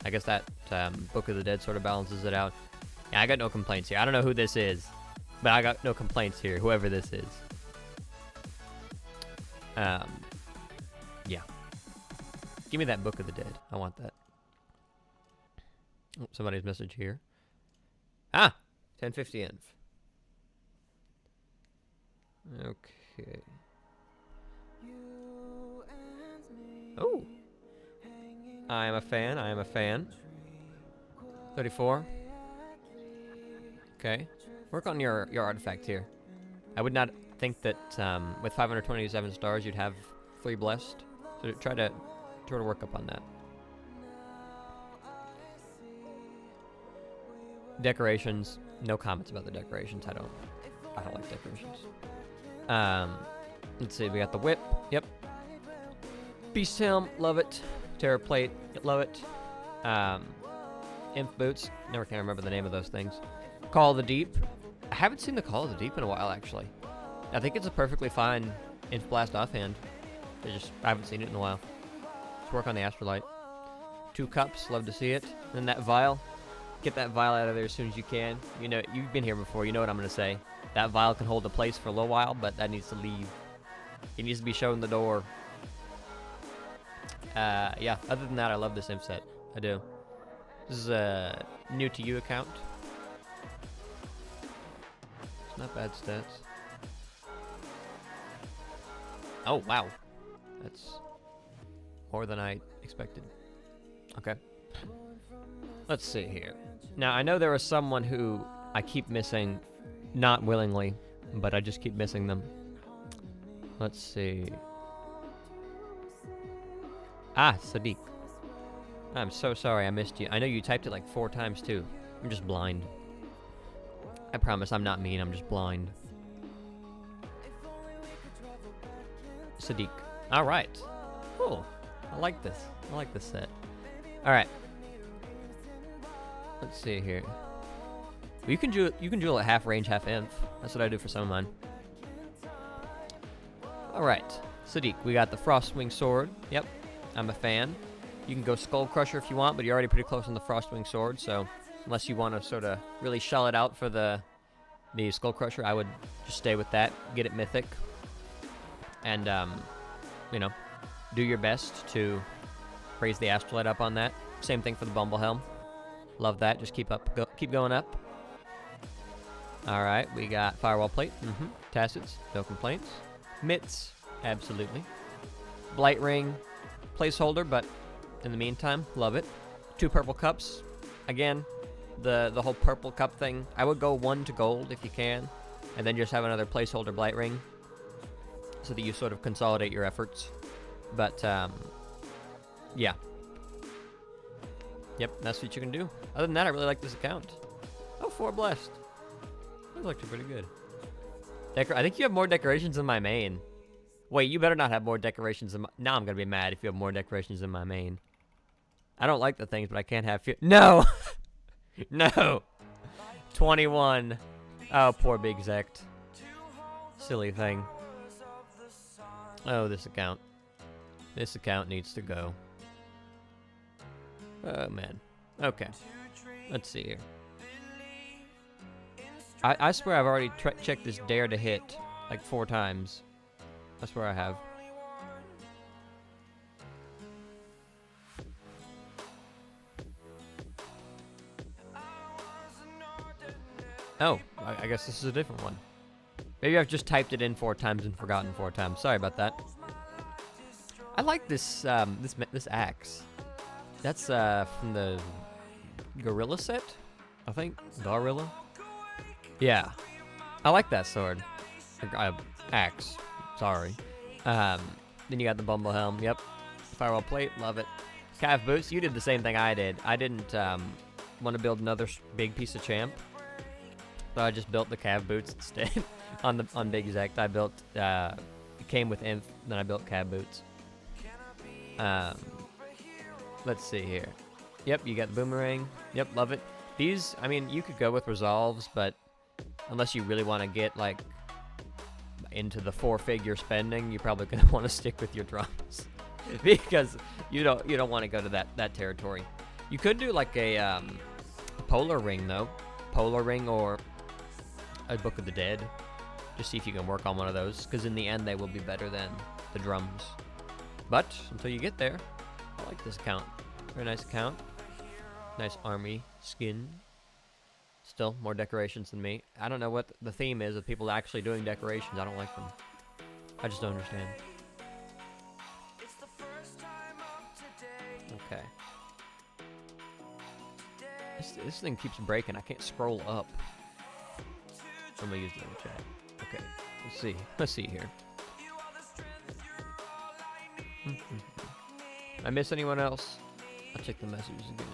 I guess that, Book of the Dead sort of balances it out. Yeah, I got no complaints here. I don't know who this is, but I got no complaints here, whoever this is. Yeah. Give me that Book of the Dead. I want that. Oh, somebody's message here. Ah! 1050 inf. Okay. Oh! I am a fan. 34. Okay. Work on your artifact here. I would not think that with 527 stars you'd have 3 blessed. So try to work up on that. Decorations. No comments about the decorations. I don't like decorations. Let's see. We got the whip. Yep. Beast Helm. Love it. Terror Plate. Love it. Imp Boots. Never can remember the name of those things. Call of the Deep. I haven't seen the Call of the Deep in a while, actually. I think it's a perfectly fine Inf Blast offhand. I haven't seen it in a while. Let's work on the Astrolite. 2 cups. Love to see it. And that vial. Get that vial out of there as soon as you can. You know, you've been here before. You know what I'm going to say. That vial can hold the place for a little while, but that needs to leave. It needs to be shown the door. Yeah, other than that, I love this imp set. I do. This is a new to you account. It's not bad stats. Oh, wow. That's more than I expected. Okay. Let's see here. Now, I know there is someone who I keep missing, not willingly, but I just keep missing them. Let's see. Ah, Sadiq. I'm so sorry I missed you. I know you typed it like 4 times too. I'm just blind. I promise I'm not mean, I'm just blind. Sadiq. Alright. Cool. I like this. I like this set. Alright. Let's see here. Well, you can duel at half range, half inf. That's what I do for some of mine. Alright. Sadiq, we got the Frostwing Sword. Yep. I'm a fan. You can go Skull Crusher if you want, but you're already pretty close on the Frostwing Sword, so unless you want to sort of really shell it out for the Skull Crusher, I would just stay with that, get it mythic, and, do your best to raise the Astrolite up on that. Same thing for the Bumble Helm. Love that. Just keep going up. Alright, we got Firewall Plate. Tacits, no complaints. Mitts, absolutely. Blight Ring placeholder, but in the meantime, love it. 2 purple cups. Again, the whole purple cup thing. I would go 1 to gold if you can, and then just have another placeholder Blight Ring, so that you sort of consolidate your efforts. But yeah. Yep, that's what you can do. Other than that, I really like this account. Oh, 4 blessed. Those look pretty good. I think you have more decorations than my main. Wait, you better not have more decorations than my... Now I'm going to be mad if you have more decorations than my main. I don't like the things, but I can't have... No! No! 21. Oh, poor Big Xeqqed. Silly thing. Oh, this account. This account needs to go. Oh, man. Okay. Let's see here. I swear I've already checked this dare to hit like 4 times. I swear I have. Oh, I guess this is a different one. Maybe I've just typed it in 4 times and forgotten 4 times. Sorry about that. I like this this axe. That's from the Gorilla set, I think. Gorilla. Yeah, I like that sword. Axe. Sorry. Then you got the Bumble Helm. Yep. Firewall plate. Love it. Calf boots. You did the same thing I did. I didn't want to build another big piece of champ, so I just built the calf boots instead. on Big Xeqqed, I built. It came with inf. Then I built calf boots. Let's see here. Yep, you got the boomerang. Yep, love it. These, I mean, you could go with resolves, but unless you really want to get like into the 4-figure spending, you're probably gonna want to stick with your drums because you don't want to go to that territory. You could do like a polar ring though, polar ring or a Book of the Dead. Just see if you can work on one of those, because in the end they will be better than the drums. But until you get there, I like this account. Very nice account. Nice army skin. Still more decorations than me. I don't know what the theme is of people actually doing decorations. I don't like them. I just don't understand. Okay. This thing keeps breaking. I can't scroll up. Somebody use it in the chat. Okay. Let's see. Let's see here. I miss anyone else? I'll check the messages again.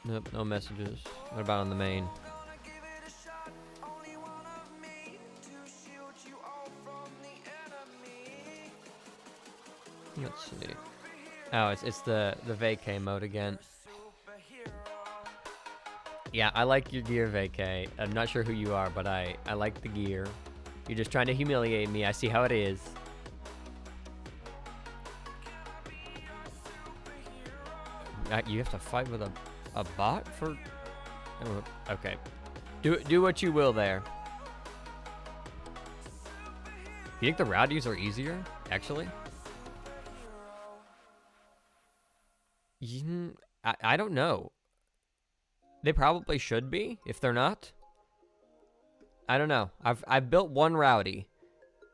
Nope, no messages. What about on the main? Let's see. Oh, it's the vacay mode again. Yeah, I like your gear, vacay. I'm not sure who you are, but I like the gear. You're just trying to humiliate me. I see how it is. You have to fight with a bot for... Oh, okay. Do what you will there. You think the rowdies are easier, actually? I don't know. They probably should be, if they're not. I don't know. I've built one rowdy,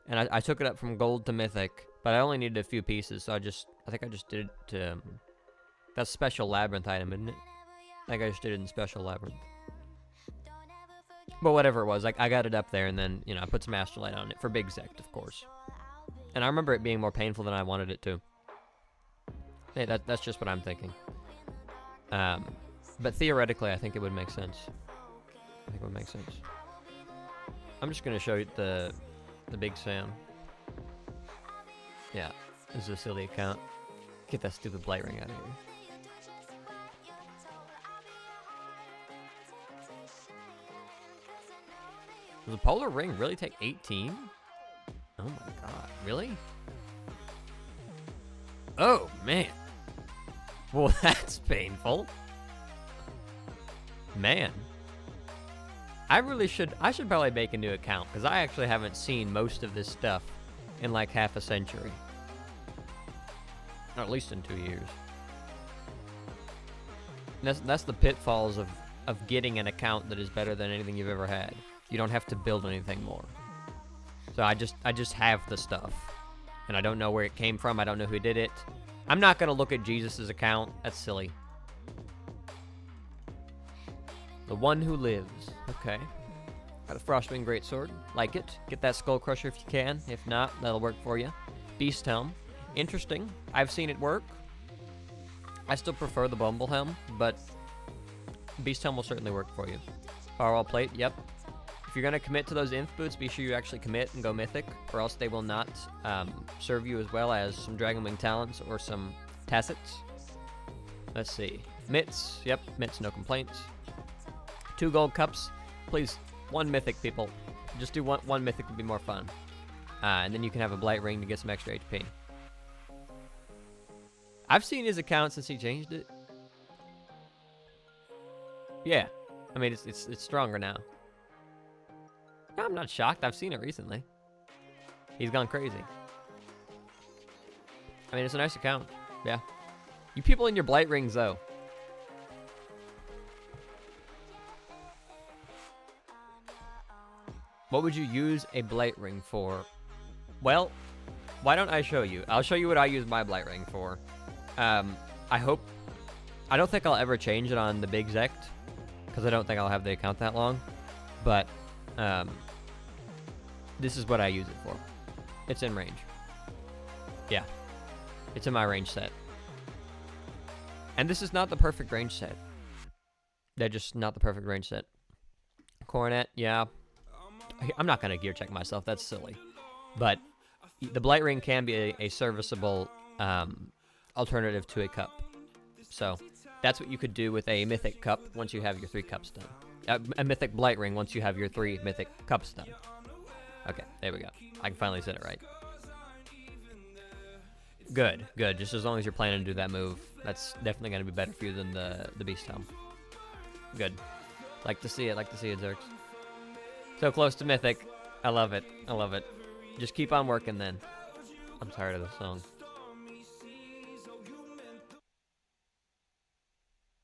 and I took it up from gold to mythic, but I only needed a few pieces, so I think I just did it to... That's special labyrinth item, isn't it? I think I just did it in special labyrinth. But whatever it was, like I got it up there, and then I put some astrolite on it for Big Xeqqed, of course. And I remember it being more painful than I wanted it to. Hey, that's just what I'm thinking. But theoretically, I think it would make sense. I think it would make sense. I'm just gonna show you the Big Sam. Yeah, this is a silly account. Get that stupid blight ring out of here. Does the polar ring really take 18? Oh my god, really? Oh man. Well, that's painful. Man. I should probably make a new account, because I actually haven't seen most of this stuff in like half a century. Or at least in 2 years. And that's the pitfalls of getting an account that is better than anything you've ever had. You don't have to build anything more. So I just have the stuff. and I don't know where it came from. I don't know who did it. I'm not going to look at Jesus' account. That's silly. The one who lives. Okay. Got a Frostwing Greatsword. Like it. Get that Skull Crusher if you can. If not, that'll work for you. Beast Helm. Interesting. I've seen it work. I still prefer the Bumble Helm, but Beast Helm will certainly work for you. Firewall Plate. Yep. If you're going to commit to those Inf Boots, be sure you actually commit and go Mythic, or else they will not serve you as well as some Dragonwing Talons or some Tacits. Let's see. Mitts. Yep. Mitts, no complaints. 2 gold cups. Please, 1 Mythic, people. Just do one Mythic would be more fun. And then you can have a Blight Ring to get some extra HP. I've seen his account since he changed it. Yeah. I mean, it's stronger now. No, I'm not shocked. I've seen it recently. He's gone crazy. I mean, it's a nice account. Yeah. You people in your Blight Rings, though. What would you use a Blight Ring for? Well, why don't I show you? I'll show you what I use my Blight Ring for. I don't think I'll ever change it on the big Xeqqed, because I don't think I'll have the account that long. But, this is what I use it for. It's in range. Yeah. It's in my range set. And this is not the perfect range set. They're just not the perfect range set. Coronet, yeah. I'm not going to gear check myself. That's silly. But the Blight Ring can be a serviceable alternative to a cup. So that's what you could do with a Mythic Cup once you have your 3 cups done. A Mythic Blight Ring once you have your 3 Mythic Cups done. Okay, there we go. I can finally said it right. Good, good. Just as long as you're planning to do that move, that's definitely going to be better for you than the Beast Helm. Good. Like to see it, Zerx. So close to Mythic. I love it. I love it. Just keep on working then. I'm tired of the song.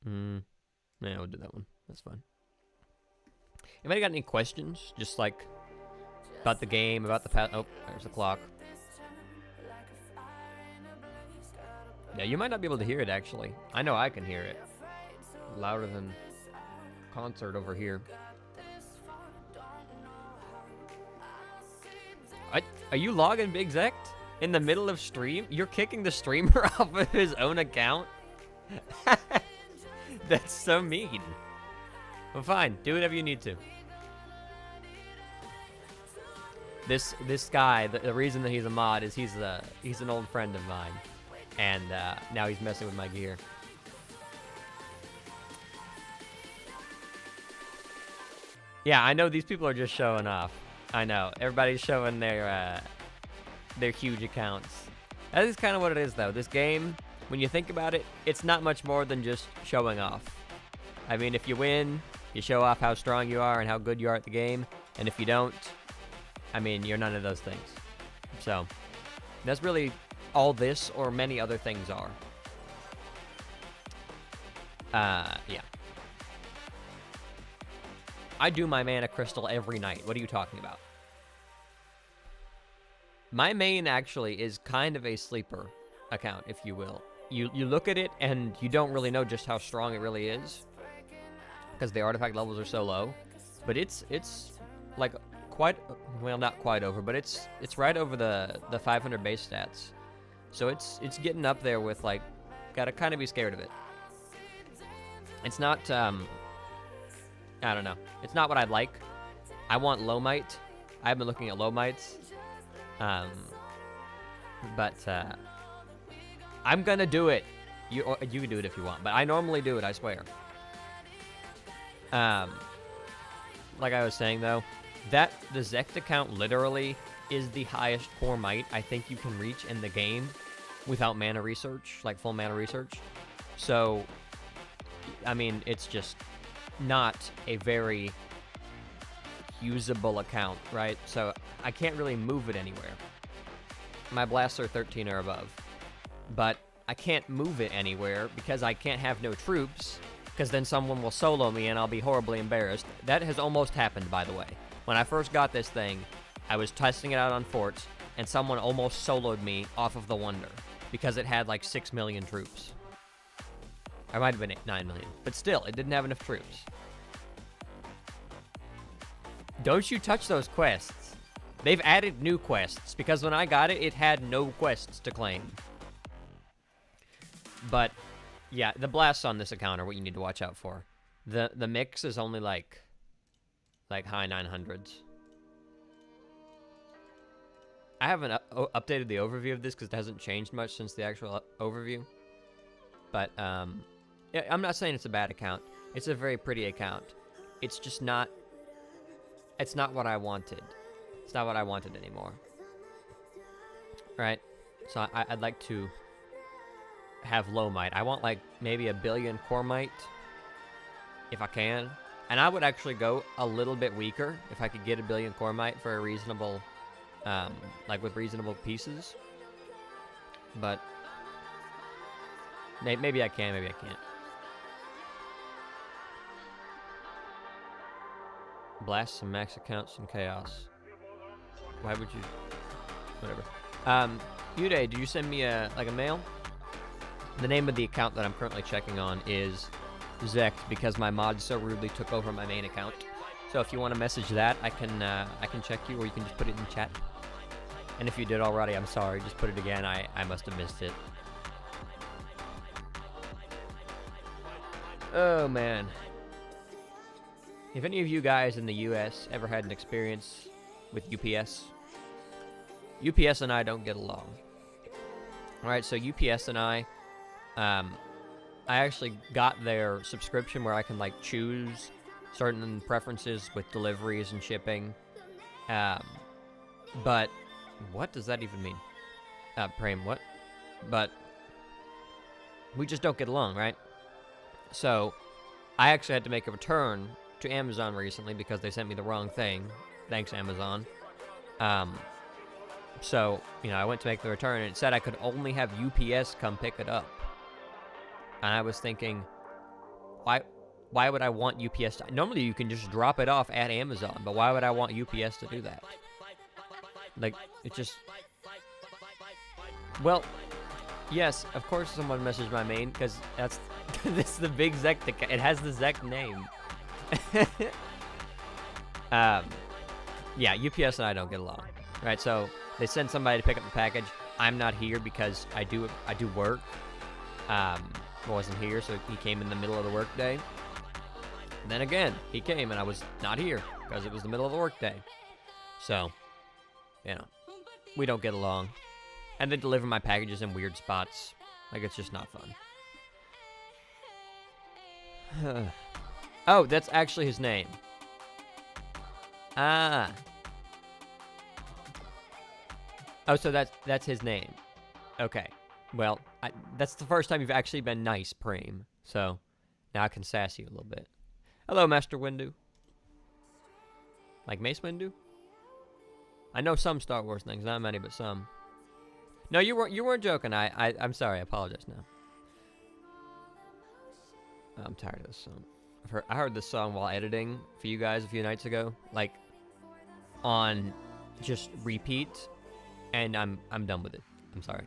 Yeah, we'll do that one. That's fine. Anybody got any questions? Just like about the game, about the path? Oh, there's the clock. Yeah, you might not be able to hear it actually. I know I can hear it. Louder than concert over here. Are you logging Big Xeqqed in the middle of stream? You're kicking the streamer off of his own account? That's so mean. Well, fine. Do whatever you need to. This guy, the reason that he's a mod is he's an old friend of mine, and now he's messing with my gear. Yeah, I know these people are just showing off. I know everybody's showing their huge accounts. That is kind of what it is, though. This game, when you think about it, it's not much more than just showing off. I mean, if you win, you show off how strong you are and how good you are at the game, and if you don't, I mean, you're none of those things. So, that's really all this or many other things are. Yeah. I do my mana crystal every night. What are you talking about? My main actually is kind of a sleeper account, if you will. You look at it and you don't really know just how strong it really is, because the artifact levels are so low. But it's like quite, well, not quite over, but it's right over the 500 base stats. So it's getting up there with, like, gotta kind of be scared of it. It's not I don't know. It's not what I'd like. I want low might. I've been looking at low mites. But I'm gonna do it. You can do it if you want, but I normally do it, I swear. Like I was saying though, the Xeqqed account literally is the highest core might I think you can reach in the game without mana research, like full mana research. So, I mean, it's just not a very usable account, right? So I can't really move it anywhere. My blasts are 13 or above, but I can't move it anywhere because I can't have no troops, because then someone will solo me and I'll be horribly embarrassed. That has almost happened, by the way. When I first got this thing, I was testing it out on forts. and someone almost soloed me off of the Wonder because it had like 6 million troops. Or it might have been 9 million, but still, it didn't have enough troops. Don't you touch those quests. They've added new quests, because when I got it, it had no quests to claim. But, yeah, the blasts on this account are what you need to watch out for. The mix is only like high 900s. I haven't updated the overview of this because it hasn't changed much since the actual overview. But, yeah, I'm not saying it's a bad account. It's a very pretty account. It's just not... It's not what I wanted. It's not what I wanted anymore. Right? So I'd like to have low might. I want like maybe 1 billion core might, if I can. And I would actually go a little bit weaker if I could get 1 billion core might for a reasonable, like with reasonable pieces. But maybe I can, maybe I can't. Blast some max accounts, some chaos. Why would you? Whatever. Uday, did you send me a mail? The name of the account that I'm currently checking on is Xeqqed, because my mod so rudely took over my main account. So if you want to message that, I can check you, or you can just put it in chat. And if you did already, I'm sorry. Just put it again. I must have missed it. Oh man. If any of you guys in the US ever had an experience with UPS, UPS and I don't get along. Alright, so UPS and I actually got their subscription where I can like choose certain preferences with deliveries and shipping. But what does that even mean? Prem, what? But we just don't get along, right? So I actually had to make a return to Amazon recently because they sent me the wrong thing. Thanks, Amazon. So, you know, I went to make the return and it said I could only have UPS come pick it up. And I was thinking, why would I want UPS to... Normally you can just drop it off at Amazon, but why would I want UPS to do that? Like, it just... Well, yes, of course someone messaged my main, because that's... this is the big Xeqqed... It has the Xeqqed name. Yeah, UPS and I don't get along. Right, so they send somebody to pick up the package. I'm not here because I do work. I wasn't here, so he came in the middle of the workday. Then again, he came and I was not here because it was the middle of the workday. So, you know, we don't get along. And they deliver my packages in weird spots. Like, it's just not fun. Oh, that's actually his name. Ah. Oh, so that's his name. Okay. Well, that's the first time you've actually been nice, Preem. So, now I can sass you a little bit. Hello, Master Windu. Like Mace Windu? I know some Star Wars things, not many, but some. No, you weren't joking. I'm sorry. I apologize now. I'm tired of this song. I heard this song while editing for you guys a few nights ago, like on just repeat, and I'm done with it. I'm sorry.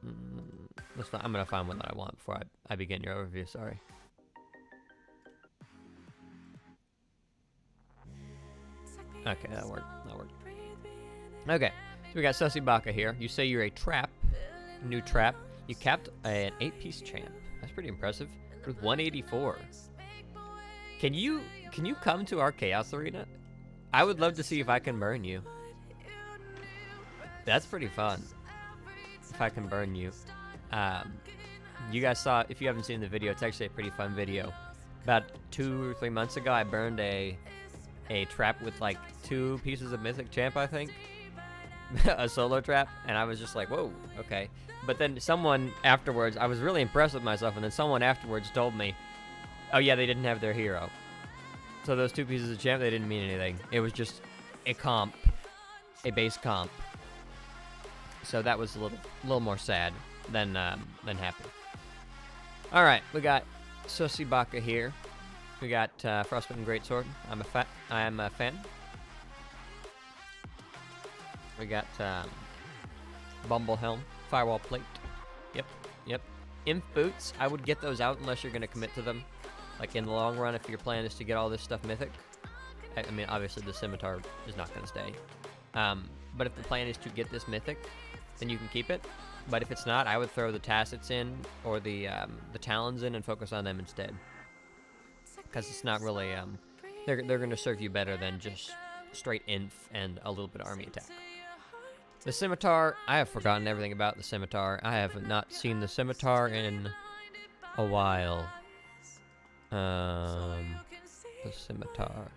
I'm gonna find one that I want before I begin your overview. Sorry. Okay, that worked. Okay, so we got Sussy Baka here. You say you're a trap, new trap. You capped an 8-piece champ. That's pretty impressive. With 184. Can you come to our Chaos Arena? I would love to see if I can burn you. That's pretty fun. If I can burn you. You guys saw, if you haven't seen the video, it's actually a pretty fun video. About 2 or 3 months ago, I burned a trap with like 2 pieces of Mythic Champ, I think. A solo trap, and I was just like, whoa, okay. But then someone afterwards, I was really impressed with myself, and then someone afterwards told me, oh yeah, they didn't have their hero. So those 2 pieces of champ, they didn't mean anything. It was just a comp, a base comp. So that was a little more sad than happy. All right, we got Sussy Baka here. We got Frostbitten Greatsword. I am a fan. We got Bumble Helm, Firewall Plate. Yep, yep. Imp Boots, I would get those out unless you're going to commit to them. Like, in the long run, if your plan is to get all this stuff mythic. I mean, obviously, the Scimitar is not going to stay. But if the plan is to get this mythic, then you can keep it. But if it's not, I would throw the Tacits in, or the Talons in, and focus on them instead. Because it's not really... they're going to serve you better than just straight inf and a little bit of army attack. The Scimitar, I have forgotten everything about the Scimitar. I have not seen the Scimitar in a while. The Scimitar.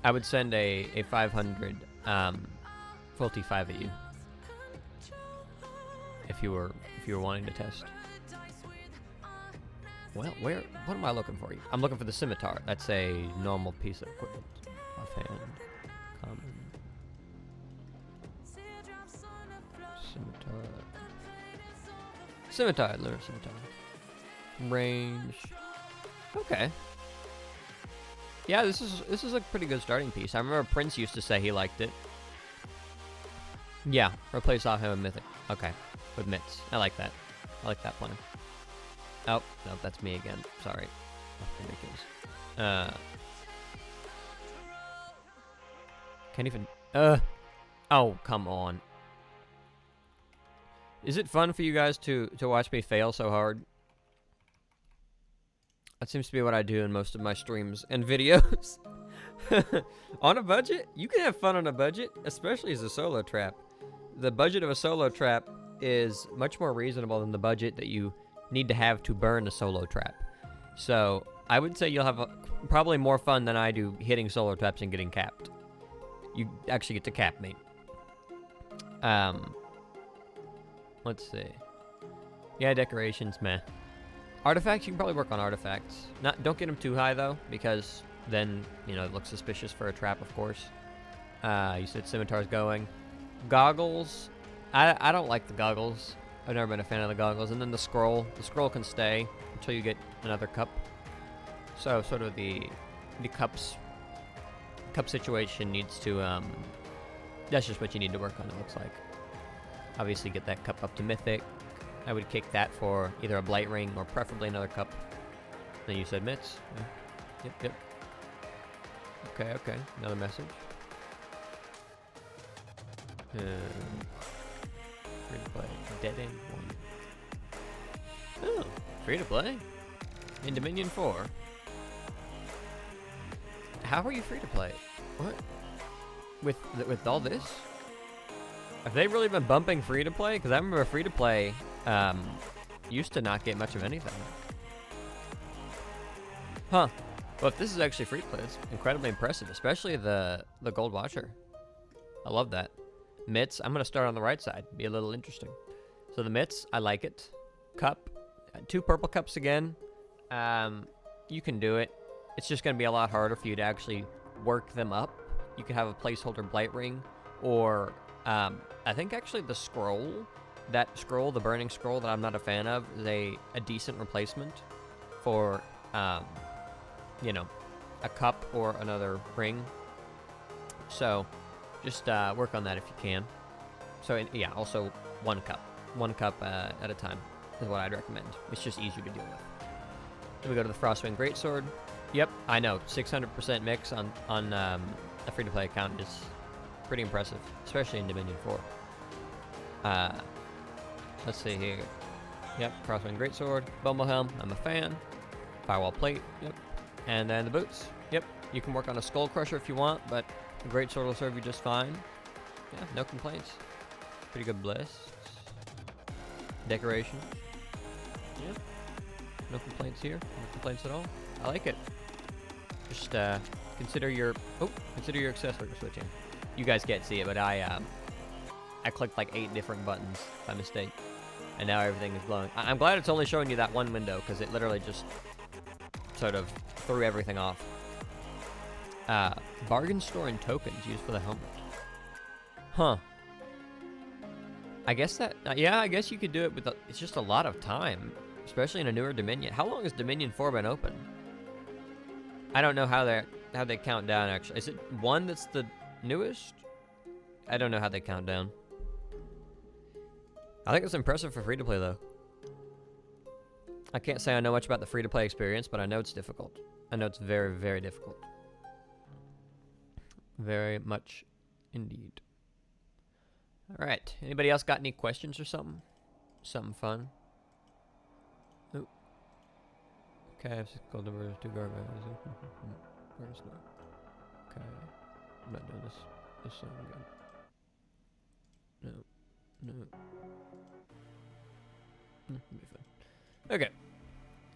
I would send a 500 full T5 at you if you were wanting to test. Well, what am I looking for? I'm looking for the Scimitar. That's a normal piece of equipment. Offhand, common. Scimitar, lure Scimitar. Range. Okay. Yeah, this is a pretty good starting piece. I remember Prince used to say he liked it. Yeah, replace offhand with mythic. Okay, with mitts. I like that. I like that plan. Oh, no, that's me again. Sorry. That's ridiculous. Can't even... Oh, come on. Is it fun for you guys to watch me fail so hard? That seems to be what I do in most of my streams and videos. On a budget? You can have fun on a budget, especially as a solo trap. The budget of a solo trap is much more reasonable than the budget that you need to have to burn a solo trap. So, I would say you'll have probably more fun than I do hitting solo traps and getting capped. You actually get to cap me. Let's see. Yeah, decorations, meh. Artifacts, you can probably work on artifacts. Don't get them too high, though, because then, you know, it looks suspicious for a trap, of course. You said Scimitar's going. Goggles. I don't like the goggles. I've never been a fan of the goggles. And then the scroll. The scroll can stay until you get another cup. So, sort of the cup situation needs to, that's just what you need to work on, it looks like. Obviously, get that cup up to mythic. I would kick that for either a blight ring or preferably another cup. Then you said mitts. Yeah. Yep. Okay. Another message. Free to play. Dead end 1. Oh, free to play? In Dominion 4. How are you free to play? What? With all this? Have they really been bumping free to play? Because I remember free to play used to not get much of anything. Huh. Well, if this is actually free to play, it's incredibly impressive, especially the Gold Watcher. I love that. Mitts, I'm going to start on the right side. Be a little interesting. So the mitts, I like it. Cup. 2 purple cups again. You can do it. It's just going to be a lot harder for you to actually work them up. You could have a placeholder blight ring, or I think actually the scroll, the burning scroll that I'm not a fan of, is a decent replacement for, you know, a cup or another ring. So just work on that if you can. So yeah, also 1 cup. 1 cup at a time is what I'd recommend. It's just easier to deal with. Then we go to the Frostwing Greatsword. Yep, I know, 600% mix on a free-to-play account is pretty impressive, especially in Dominion 4. Let's see here. Yep, Frostwing Greatsword, Bumblehelm, I'm a fan. Firewall Plate, yep. And then the boots, yep. You can work on a Skull Crusher if you want, but the Greatsword will serve you just fine. Yeah, no complaints. Pretty good bliss. Decoration. Yep. No complaints here. No complaints at all. I like it. Just consider your accessory switching. You guys can't see it, but I clicked like 8 different buttons by mistake, and now everything is glowing. I'm glad it's only showing you that one window, because it literally just sort of threw everything off. Bargain store and tokens used for the helmet. Huh. I guess that, yeah, I guess you could do it, but it's just a lot of time, especially in a newer Dominion. How long has Dominion 4 been open? I don't know how how they count down, actually. Is it 1 that's the newest? I don't know how they count down. I think it's impressive for free-to-play, though. I can't say I know much about the free-to-play experience, but I know it's difficult. I know it's very, very difficult. Very much indeed. All right. Anybody else got any questions or something? Something fun? Nope. Okay, gold numbers, 2 garbage. Where's no? Okay. I'm not doing this. This sounds good. No. No. Be fun. Okay.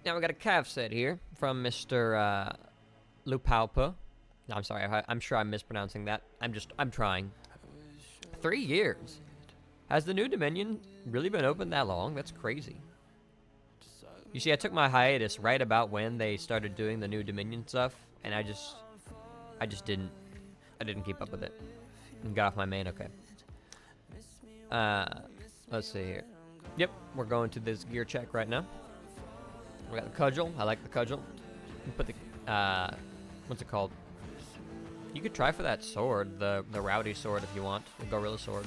Now we got a calf set here from Mr. Lupaupa. No, I'm sorry. I'm sure I'm mispronouncing that. I'm trying. 3 years. Has the new Dominion really been open that long? That's crazy. You see, I took my hiatus right about when they started doing the new Dominion stuff, and I didn't keep up with it. And got off my main, okay. Let's see here. Yep, we're going to this gear check right now. We got the cudgel. I like the cudgel. You put the, what's it called? You could try for that sword, the rowdy sword if you want, the gorilla sword.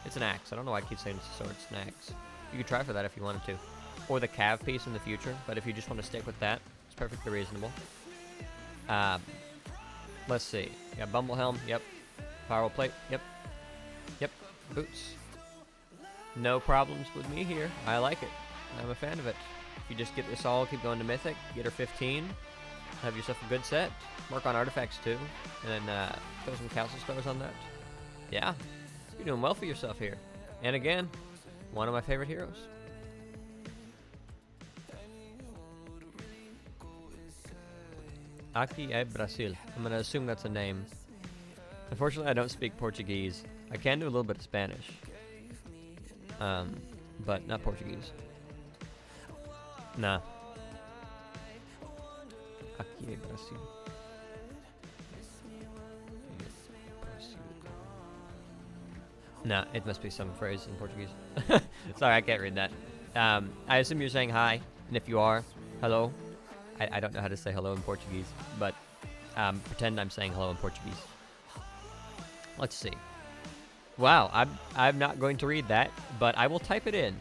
It's an axe. I don't know why I keep saying it's a sword. It's an axe. You could try for that if you wanted to. Or the calf piece in the future, but if you just want to stick with that, it's perfectly reasonable. Let's see. You got Bumble Helm. Yep. Firewall plate. Yep. Yep. Boots. No problems with me here. I like it. I'm a fan of it. If you just get this all, keep going to Mythic, get her 15, have yourself a good set. Work on artifacts too, and then throw some castle stars on that. Yeah, you're doing well for yourself here. And again, one of my favorite heroes. Aqui é Brasil. I'm gonna assume that's a name. Unfortunately, I don't speak Portuguese. I can do a little bit of Spanish, but not Portuguese. Nah. Aqui é Brasil. No, it must be some phrase in Portuguese. Sorry, I can't read that. I assume you're saying hi, and if you are, hello. I don't know how to say hello in Portuguese, but pretend I'm saying hello in Portuguese. Let's see. Wow, I'm not going to read that, but I will type it in.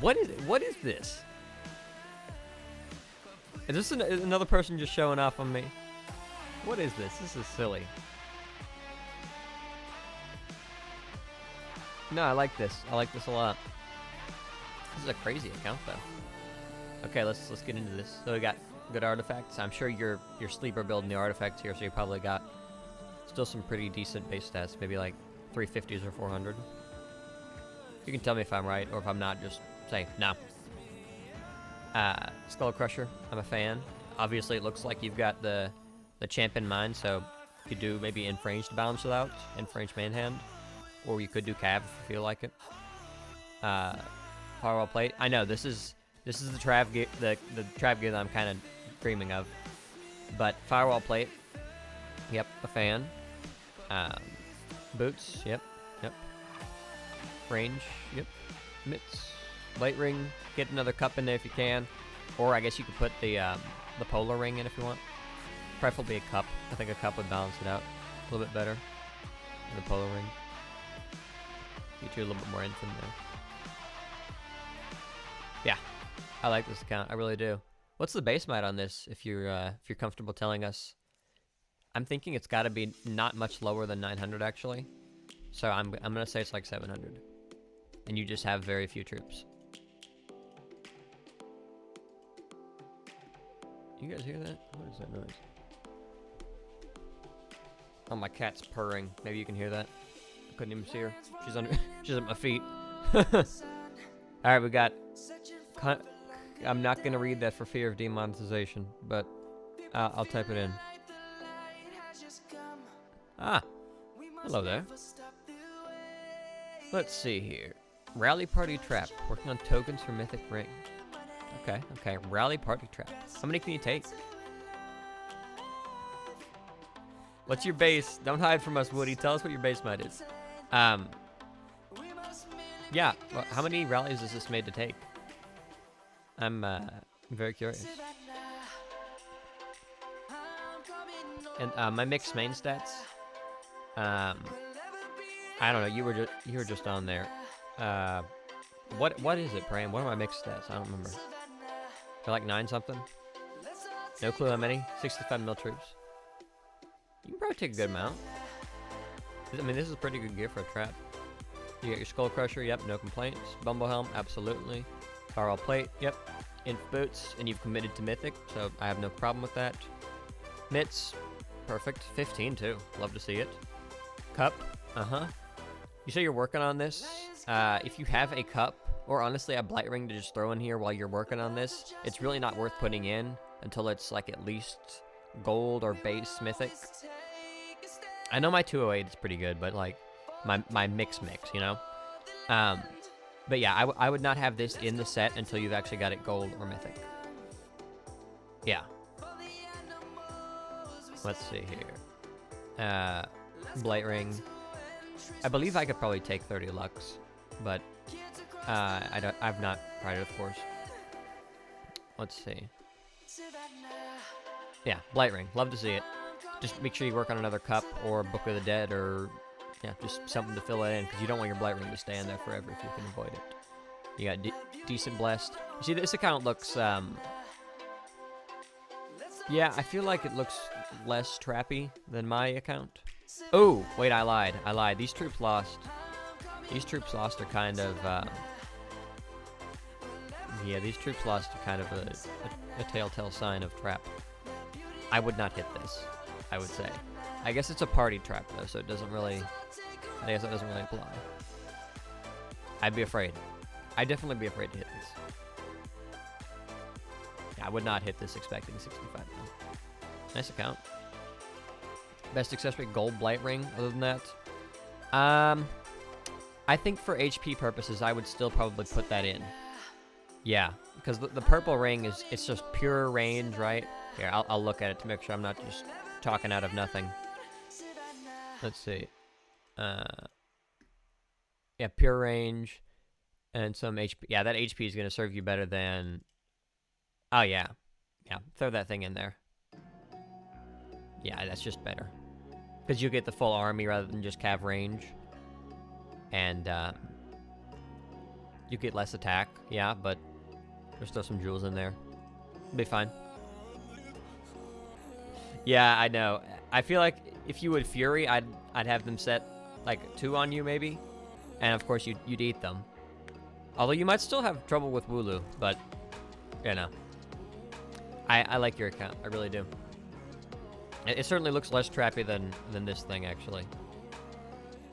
What is it? What is this? Is this another person just showing off on me? What is this? This is silly. No, I like this. I like this a lot. This is a crazy account, though. Okay, let's get into this. So we got good artifacts. I'm sure you're sleeper building the artifacts here, so you probably got still some pretty decent base stats, maybe like 350s or 400. You can tell me if I'm right or if I'm not. Just say no. Skull Crusher. I'm a fan. Obviously, it looks like you've got the champion mine, so you could do maybe infringed to balance it out, infringed manhand, or you could do cav if you feel like it. Firewall plate. I know this is the trav gear, the trav gear that I'm kind of dreaming of, but firewall plate. Yep, a fan. Boots. Yep. Range. Yep. Mitts. Light ring. Get another cup in there if you can, or I guess you could put the polar ring in if you want. Preferably a cup. I think a cup would balance it out a little bit better than the polar ring. Get you a little bit more infant there. Yeah, I like this account. I really do. What's the base might on this? If you're comfortable telling us, I'm thinking it's got to be not much lower than 900 actually. So I'm gonna say it's like 700, and you just have very few troops. You guys hear that? What is that noise? Oh, my cat's purring. Maybe you can hear that. I couldn't even see her. She's under. She's at my feet. All right, we got. I'm not gonna read that for fear of demonetization, but I'll type it in. Ah, hello there. Let's see here. Rally Party Trap. Working on tokens for Mythic Ring. Okay. Rally Party Trap. How many can you take? What's your base? Don't hide from us, Woody. Tell us what your base might is. Yeah. Well, how many rallies is this made to take? I'm I'm very curious. And my mixed main stats. I don't know. You were just on there. What is it, Bram? What are my mixed stats? I don't remember. They're like 9 something. No clue how many. 65 mil troops. You can probably take a good amount. I mean, this is pretty good gear for a trap. You get your Skull Crusher, yep, no complaints. Bumble Helm, absolutely. Carl Plate, yep. Inf Boots, and you've committed to Mythic, so I have no problem with that. Mitts, perfect. 15 too, love to see it. Cup, You say you're working on this. If you have a cup, or honestly a Blight Ring to just throw in here while you're working on this, it's really not worth putting in until it's like at least gold or base Mythic. I know my 208 is pretty good, but like my mix, you know? But yeah, I would not have this in the set until you've actually got it gold or Mythic. Yeah. Let's see here. Blight Ring. I believe I could probably take 30 Lux, but I've not tried it, of course. Let's see. Yeah, Blight Ring. Love to see it. Just make sure you work on another cup or Book of the Dead or, yeah, just something to fill it in, because you don't want your Blight Ring to stay in there forever if you can avoid it. You got decent Blessed. You see, this account looks, yeah, I feel like it looks less trappy than my account. Oh, wait, I lied. These troops lost. These troops lost are kind of, yeah, these troops lost are kind of a telltale sign of trap. I would not hit this, I would say. I guess it's a party trap, though, so it doesn't really, I guess it doesn't really apply. I'd be afraid. I'd definitely be afraid to hit this. Yeah, I would not hit this expecting 65 now. Nice account. Best accessory, gold Blight Ring, other than that. I think for HP purposes, I would still probably put that in. Yeah, because the purple ring it's just pure range, right? Here, I'll look at it to make sure I'm not just talking out of nothing. Let's see. Yeah, pure range and some HP. Yeah, that HP is going to serve you better than... Oh, yeah. Yeah, throw that thing in there. Yeah, that's just better. Because you get the full army rather than just cav range. And you get less attack, yeah, but there's still some jewels in there. It'll be fine. Yeah, I know. I feel like if you would Fury, I'd have them set like 2 on you maybe, and of course you'd eat them. Although you might still have trouble with Wooloo, but you know. I like your account. I really do. It certainly looks less trappy than this thing actually.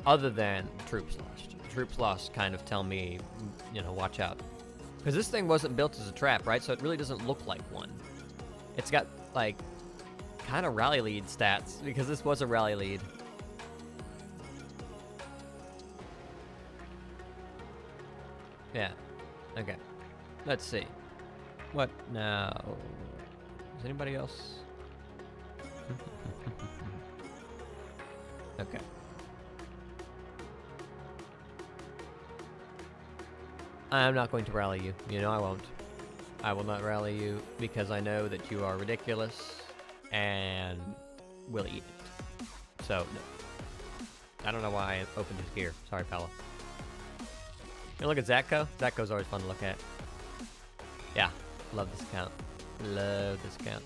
Other than troops lost. Troops lost kind of tell me, you know, watch out. Because this thing wasn't built as a trap, right? So it really doesn't look like one. It's got, like, kind of rally lead stats, because this was a rally lead. Yeah. Okay. Let's see. What now? Is anybody else? Okay. I'm not going to rally you. You know I won't. I will not rally you because I know that you are ridiculous and will eat it. So, no. I don't know why I opened his gear. Sorry, fella. You look at Xeqqed? Xeqqed's always fun to look at. Yeah, love this account. Love this account.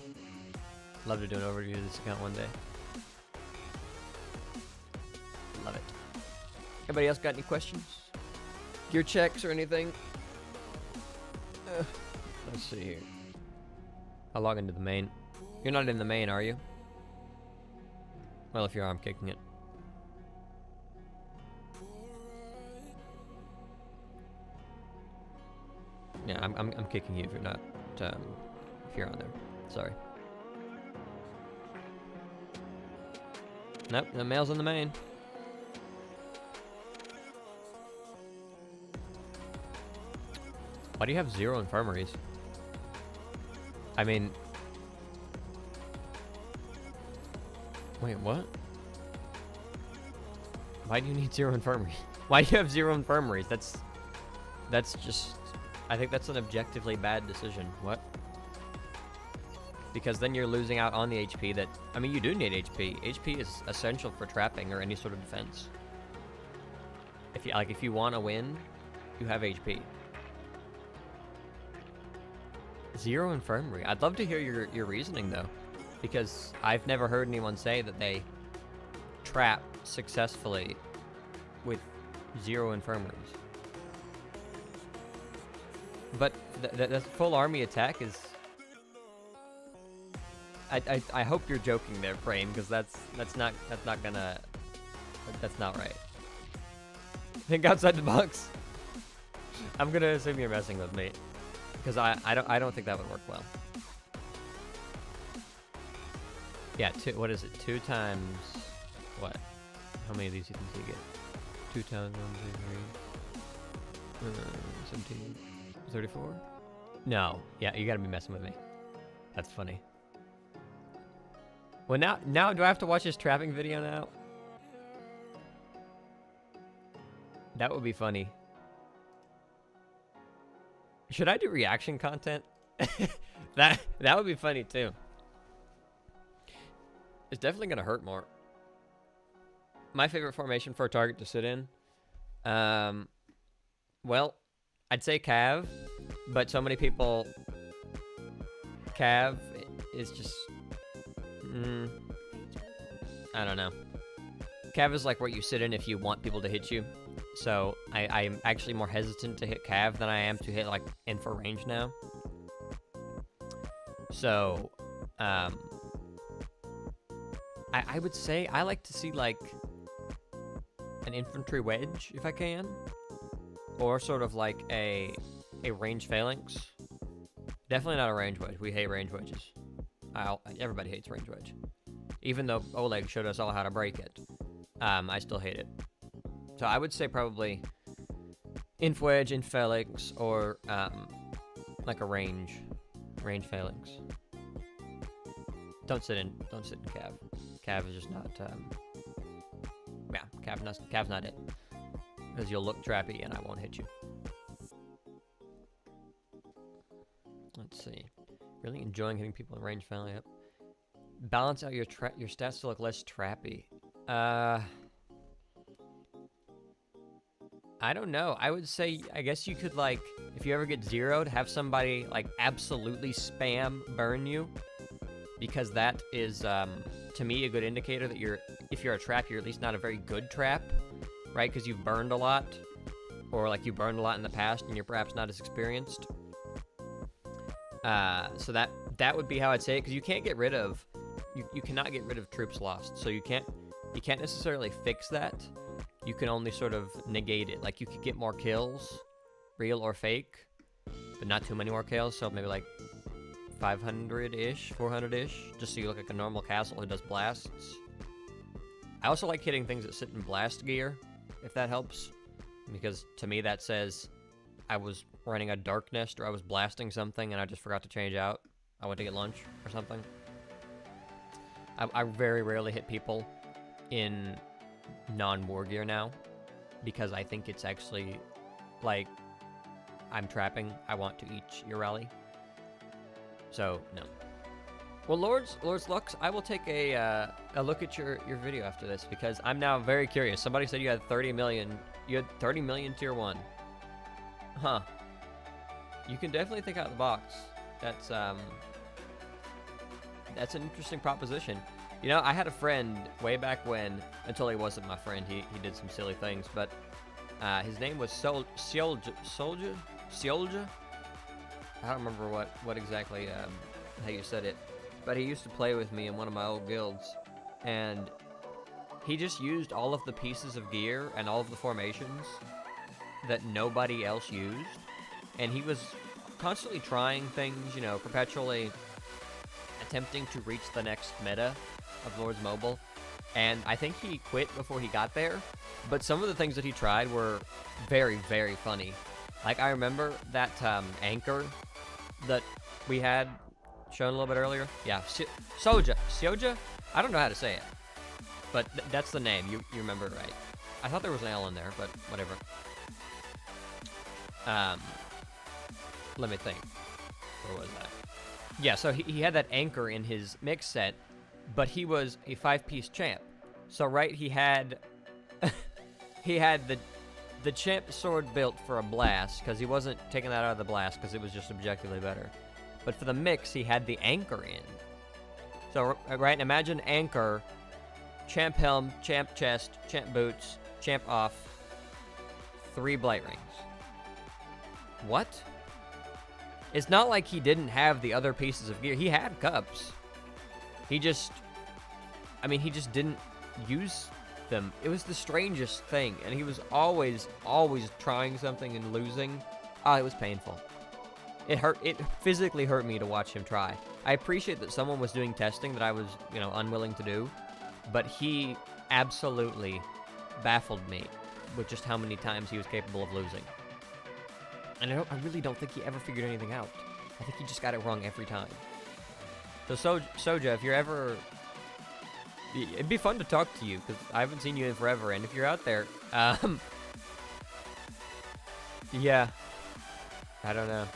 Love to do an overview of this account one day. Love it. Anybody else got any questions? Gear checks or anything? Let's see here. I'll log into the main. You're not in the main, are you? Well, if you are, I'm kicking it. Yeah, I'm kicking you if you're not, if you're on there. Sorry. Nope, the mail's in the main. Why do you have 0 infirmaries? I mean... Wait, what? Why do you need 0 infirmaries? Why do you have 0 infirmaries? That's just... I think that's an objectively bad decision. What? because then you're losing out on the HP that, I mean, you do need HP. HP is essential for trapping or any sort of defense. If you want to win, you have HP. 0 infirmary. I'd love to hear your reasoning though, because I've never heard anyone say that they trap successfully with 0 infirmaries. But the full army attack is. I hope you're joking there, Frame, because that's not right. Think outside the box. I'm gonna assume you're messing with me, because I don't think that would work well. Yeah, what is it? 2 times what? How many of these you think you get? 2 times 1, 2, 3, 17, 34? No, yeah, you gotta be messing with me. That's funny. Well, now do I have to watch this trapping video now? That would be funny. Should I do reaction content? that would be funny too. It's definitely gonna hurt more. My favorite formation for a target to sit in. Well, I'd say Cav, but so many people. Cav is just. I don't know. Cav is like what you sit in if you want people to hit you. So I'm actually more hesitant to hit Cav than I am to hit like info range now. So I would say I like to see like an infantry wedge if I can, or sort of like a range phalanx. Definitely not a range wedge. We hate range wedges. Everybody hates range wedge. Even though Oleg showed us all how to break it, I still hate it. So I would say probably inf wedge, inf phalanx, or like a range phalanx. Don't sit in Cav. Cav is just not. Yeah, Cav's not it. Because you'll look trappy and I won't hit you. Let's see. Really enjoying hitting people in range finally. Yep. Balance out your stats to look less trappy. I don't know. I would say, I guess you could, like, if you ever get zeroed, have somebody, like, absolutely spam burn you. Because that is, to me, a good indicator that if you're a trap, you're at least not a very good trap. Right? Because you've burned a lot. Or, like, you burned a lot in the past and you're perhaps not as experienced. So that would be how I'd say it, because you can't get rid of, you cannot get rid of troops lost. So you can't necessarily fix that. You can only sort of negate it. Like, you could get more kills, real or fake, but not too many more kills. So maybe like 500-ish, 400-ish, just so you look like a normal castle who does blasts. I also like hitting things that sit in blast gear, if that helps, because to me that says I was running a dark nest or I was blasting something and I just forgot to change out. I went to get lunch or something. I very rarely hit people in non-war gear now, because I think it's actually like I'm trapping. I want to eat your rally. So no. Well, Lords Lux, I will take a look at your video after this, because I'm now very curious. Somebody said you had 30 million. You had 30 million tier 1. Huh. You can definitely think out of the box. That's an interesting proposition. You know, I had a friend way back when, until he wasn't my friend. He did some silly things, but his name was Siolja. I don't remember what exactly how you said it, but he used to play with me in one of my old guilds, and he just used all of the pieces of gear and all of the formations that nobody else used, and he was constantly trying things, you know, perpetually attempting to reach the next meta of Lords Mobile, and I think he quit before he got there, but some of the things that he tried were very, very funny. Like, I remember that anchor that we had shown a little bit earlier. Yeah, Sioja? I don't know how to say it, but that's the name. You remember it right. I thought there was an L in there, but whatever. Let me think. Where was that? Yeah, so he had that anchor in his mix set, but he was a 5-piece champ. So right, he had he had the champ sword built for a blast, because he wasn't taking that out of the blast because it was just objectively better. But for the mix, he had the anchor in. So right, imagine anchor, champ helm, champ chest, champ boots, champ off, 3 blight rings. What? It's not like he didn't have the other pieces of gear. He had cups. He just didn't use them. It was the strangest thing, and he was always trying something and losing. Oh, it was painful. It hurt. It physically hurt me to watch him try. I appreciate that someone was doing testing that I was, unwilling to do, but he absolutely baffled me with just how many times he was capable of losing. And I really don't think he ever figured anything out. I think he just got it wrong every time. So Soja, if you're ever... It'd be fun to talk to you, because I haven't seen you in forever, and if you're out there, yeah, I don't know.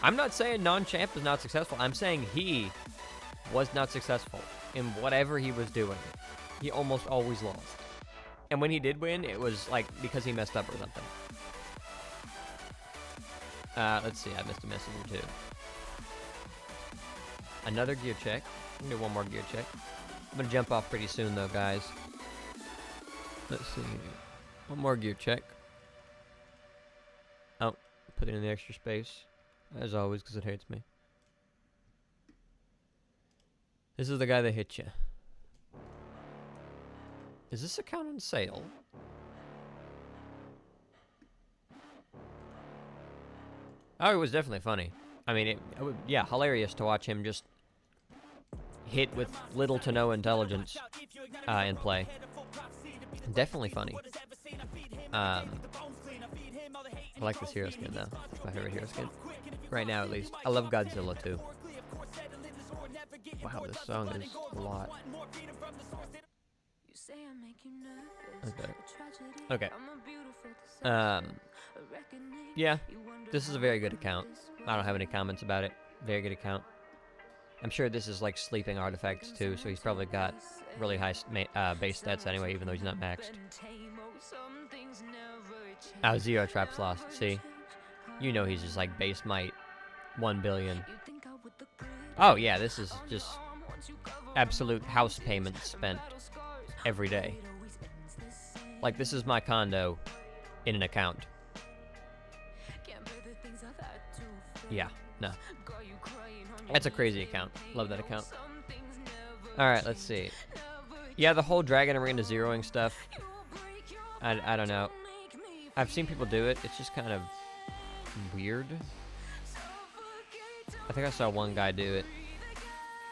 I'm not saying non-champ is not successful. I'm saying he was not successful in whatever he was doing. He almost always lost. And when he did win, it was like because he messed up or something. Let's see, I missed a messenger too. Another gear check. I'm gonna do one more gear check. I'm gonna jump off pretty soon though, guys. Let's see. One more gear check. Oh, put it in the extra space. As always, because it hates me. This is the guy that hit you. Is this account on sale? Oh, it was definitely funny. I mean, yeah, hilarious to watch him just hit with little to no intelligence in play. Definitely funny. I like this hero skin, though. It's my favorite hero skin. Right now, at least. I love Godzilla, too. Wow, this song is a lot. Okay. Yeah, this is a very good account. I don't have any comments about it. Very good account. I'm sure this is like sleeping artifacts too, so he's probably got really high base stats anyway, even though he's not maxed. Oh, 0 traps lost. See? You know he's just like base might 1 billion. Oh yeah, this is just absolute house payments spent every day. Like, this is my condo in an account. Yeah, no. That's a crazy account. Love that account. Alright, let's see. Yeah, the whole Dragon Arena zeroing stuff, I don't know. I've seen people do it. It's just kind of weird. I think I saw one guy do it.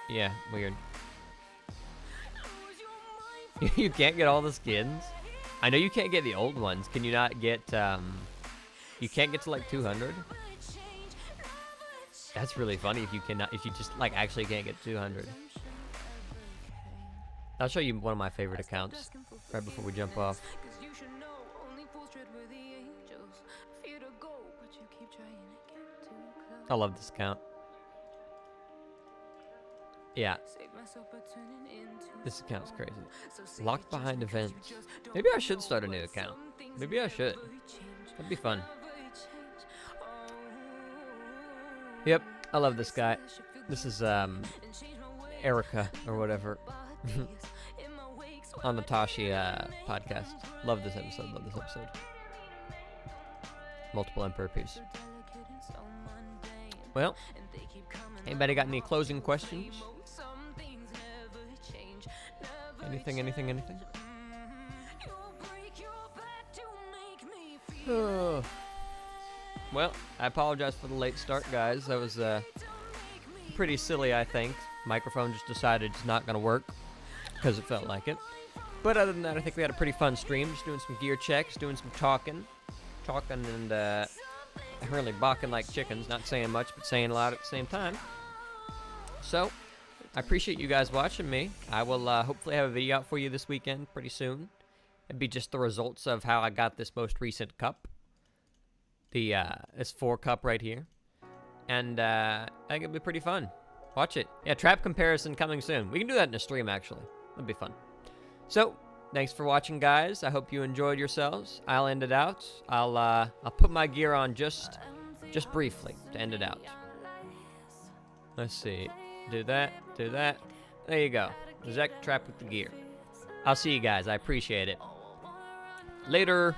Yeah, weird. You can't get all the skins? I know you can't get the old ones. Can you not get, you can't get to like 200? That's really funny if you just like actually can't get 200. I'll show you one of my favorite accounts right before we jump off. I love this account. Yeah. This account's crazy. Locked behind events. Maybe I should start a new account. Maybe I should. That'd be fun. Yep, I love this guy. This is Erica or whatever on the Tashi podcast. Love this episode. Love this episode. Multiple Emperor piece. Well, anybody got any closing questions? Anything? Well, I apologize for the late start, guys. That was pretty silly, I think. Microphone just decided it's not going to work because it felt like it. But other than that, I think we had a pretty fun stream. Just doing some gear checks, doing some talking and really barking like chickens. Not saying much, but saying a lot at the same time. So, I appreciate you guys watching me. I will hopefully have a video out for you this weekend pretty soon. It'd be just the results of how I got this most recent cup. The S4 cup right here. and I think it'll be pretty fun. Watch it. Yeah, trap comparison coming soon. We can do that in a stream, actually. That'd be fun. So, thanks for watching, guys. I hope you enjoyed yourselves. I'll end it out. I'll put my gear on just briefly to end it out. Let's see. Do that. Do that. There you go. Xeqqed trap with the gear. I'll see you guys. I appreciate it. Later.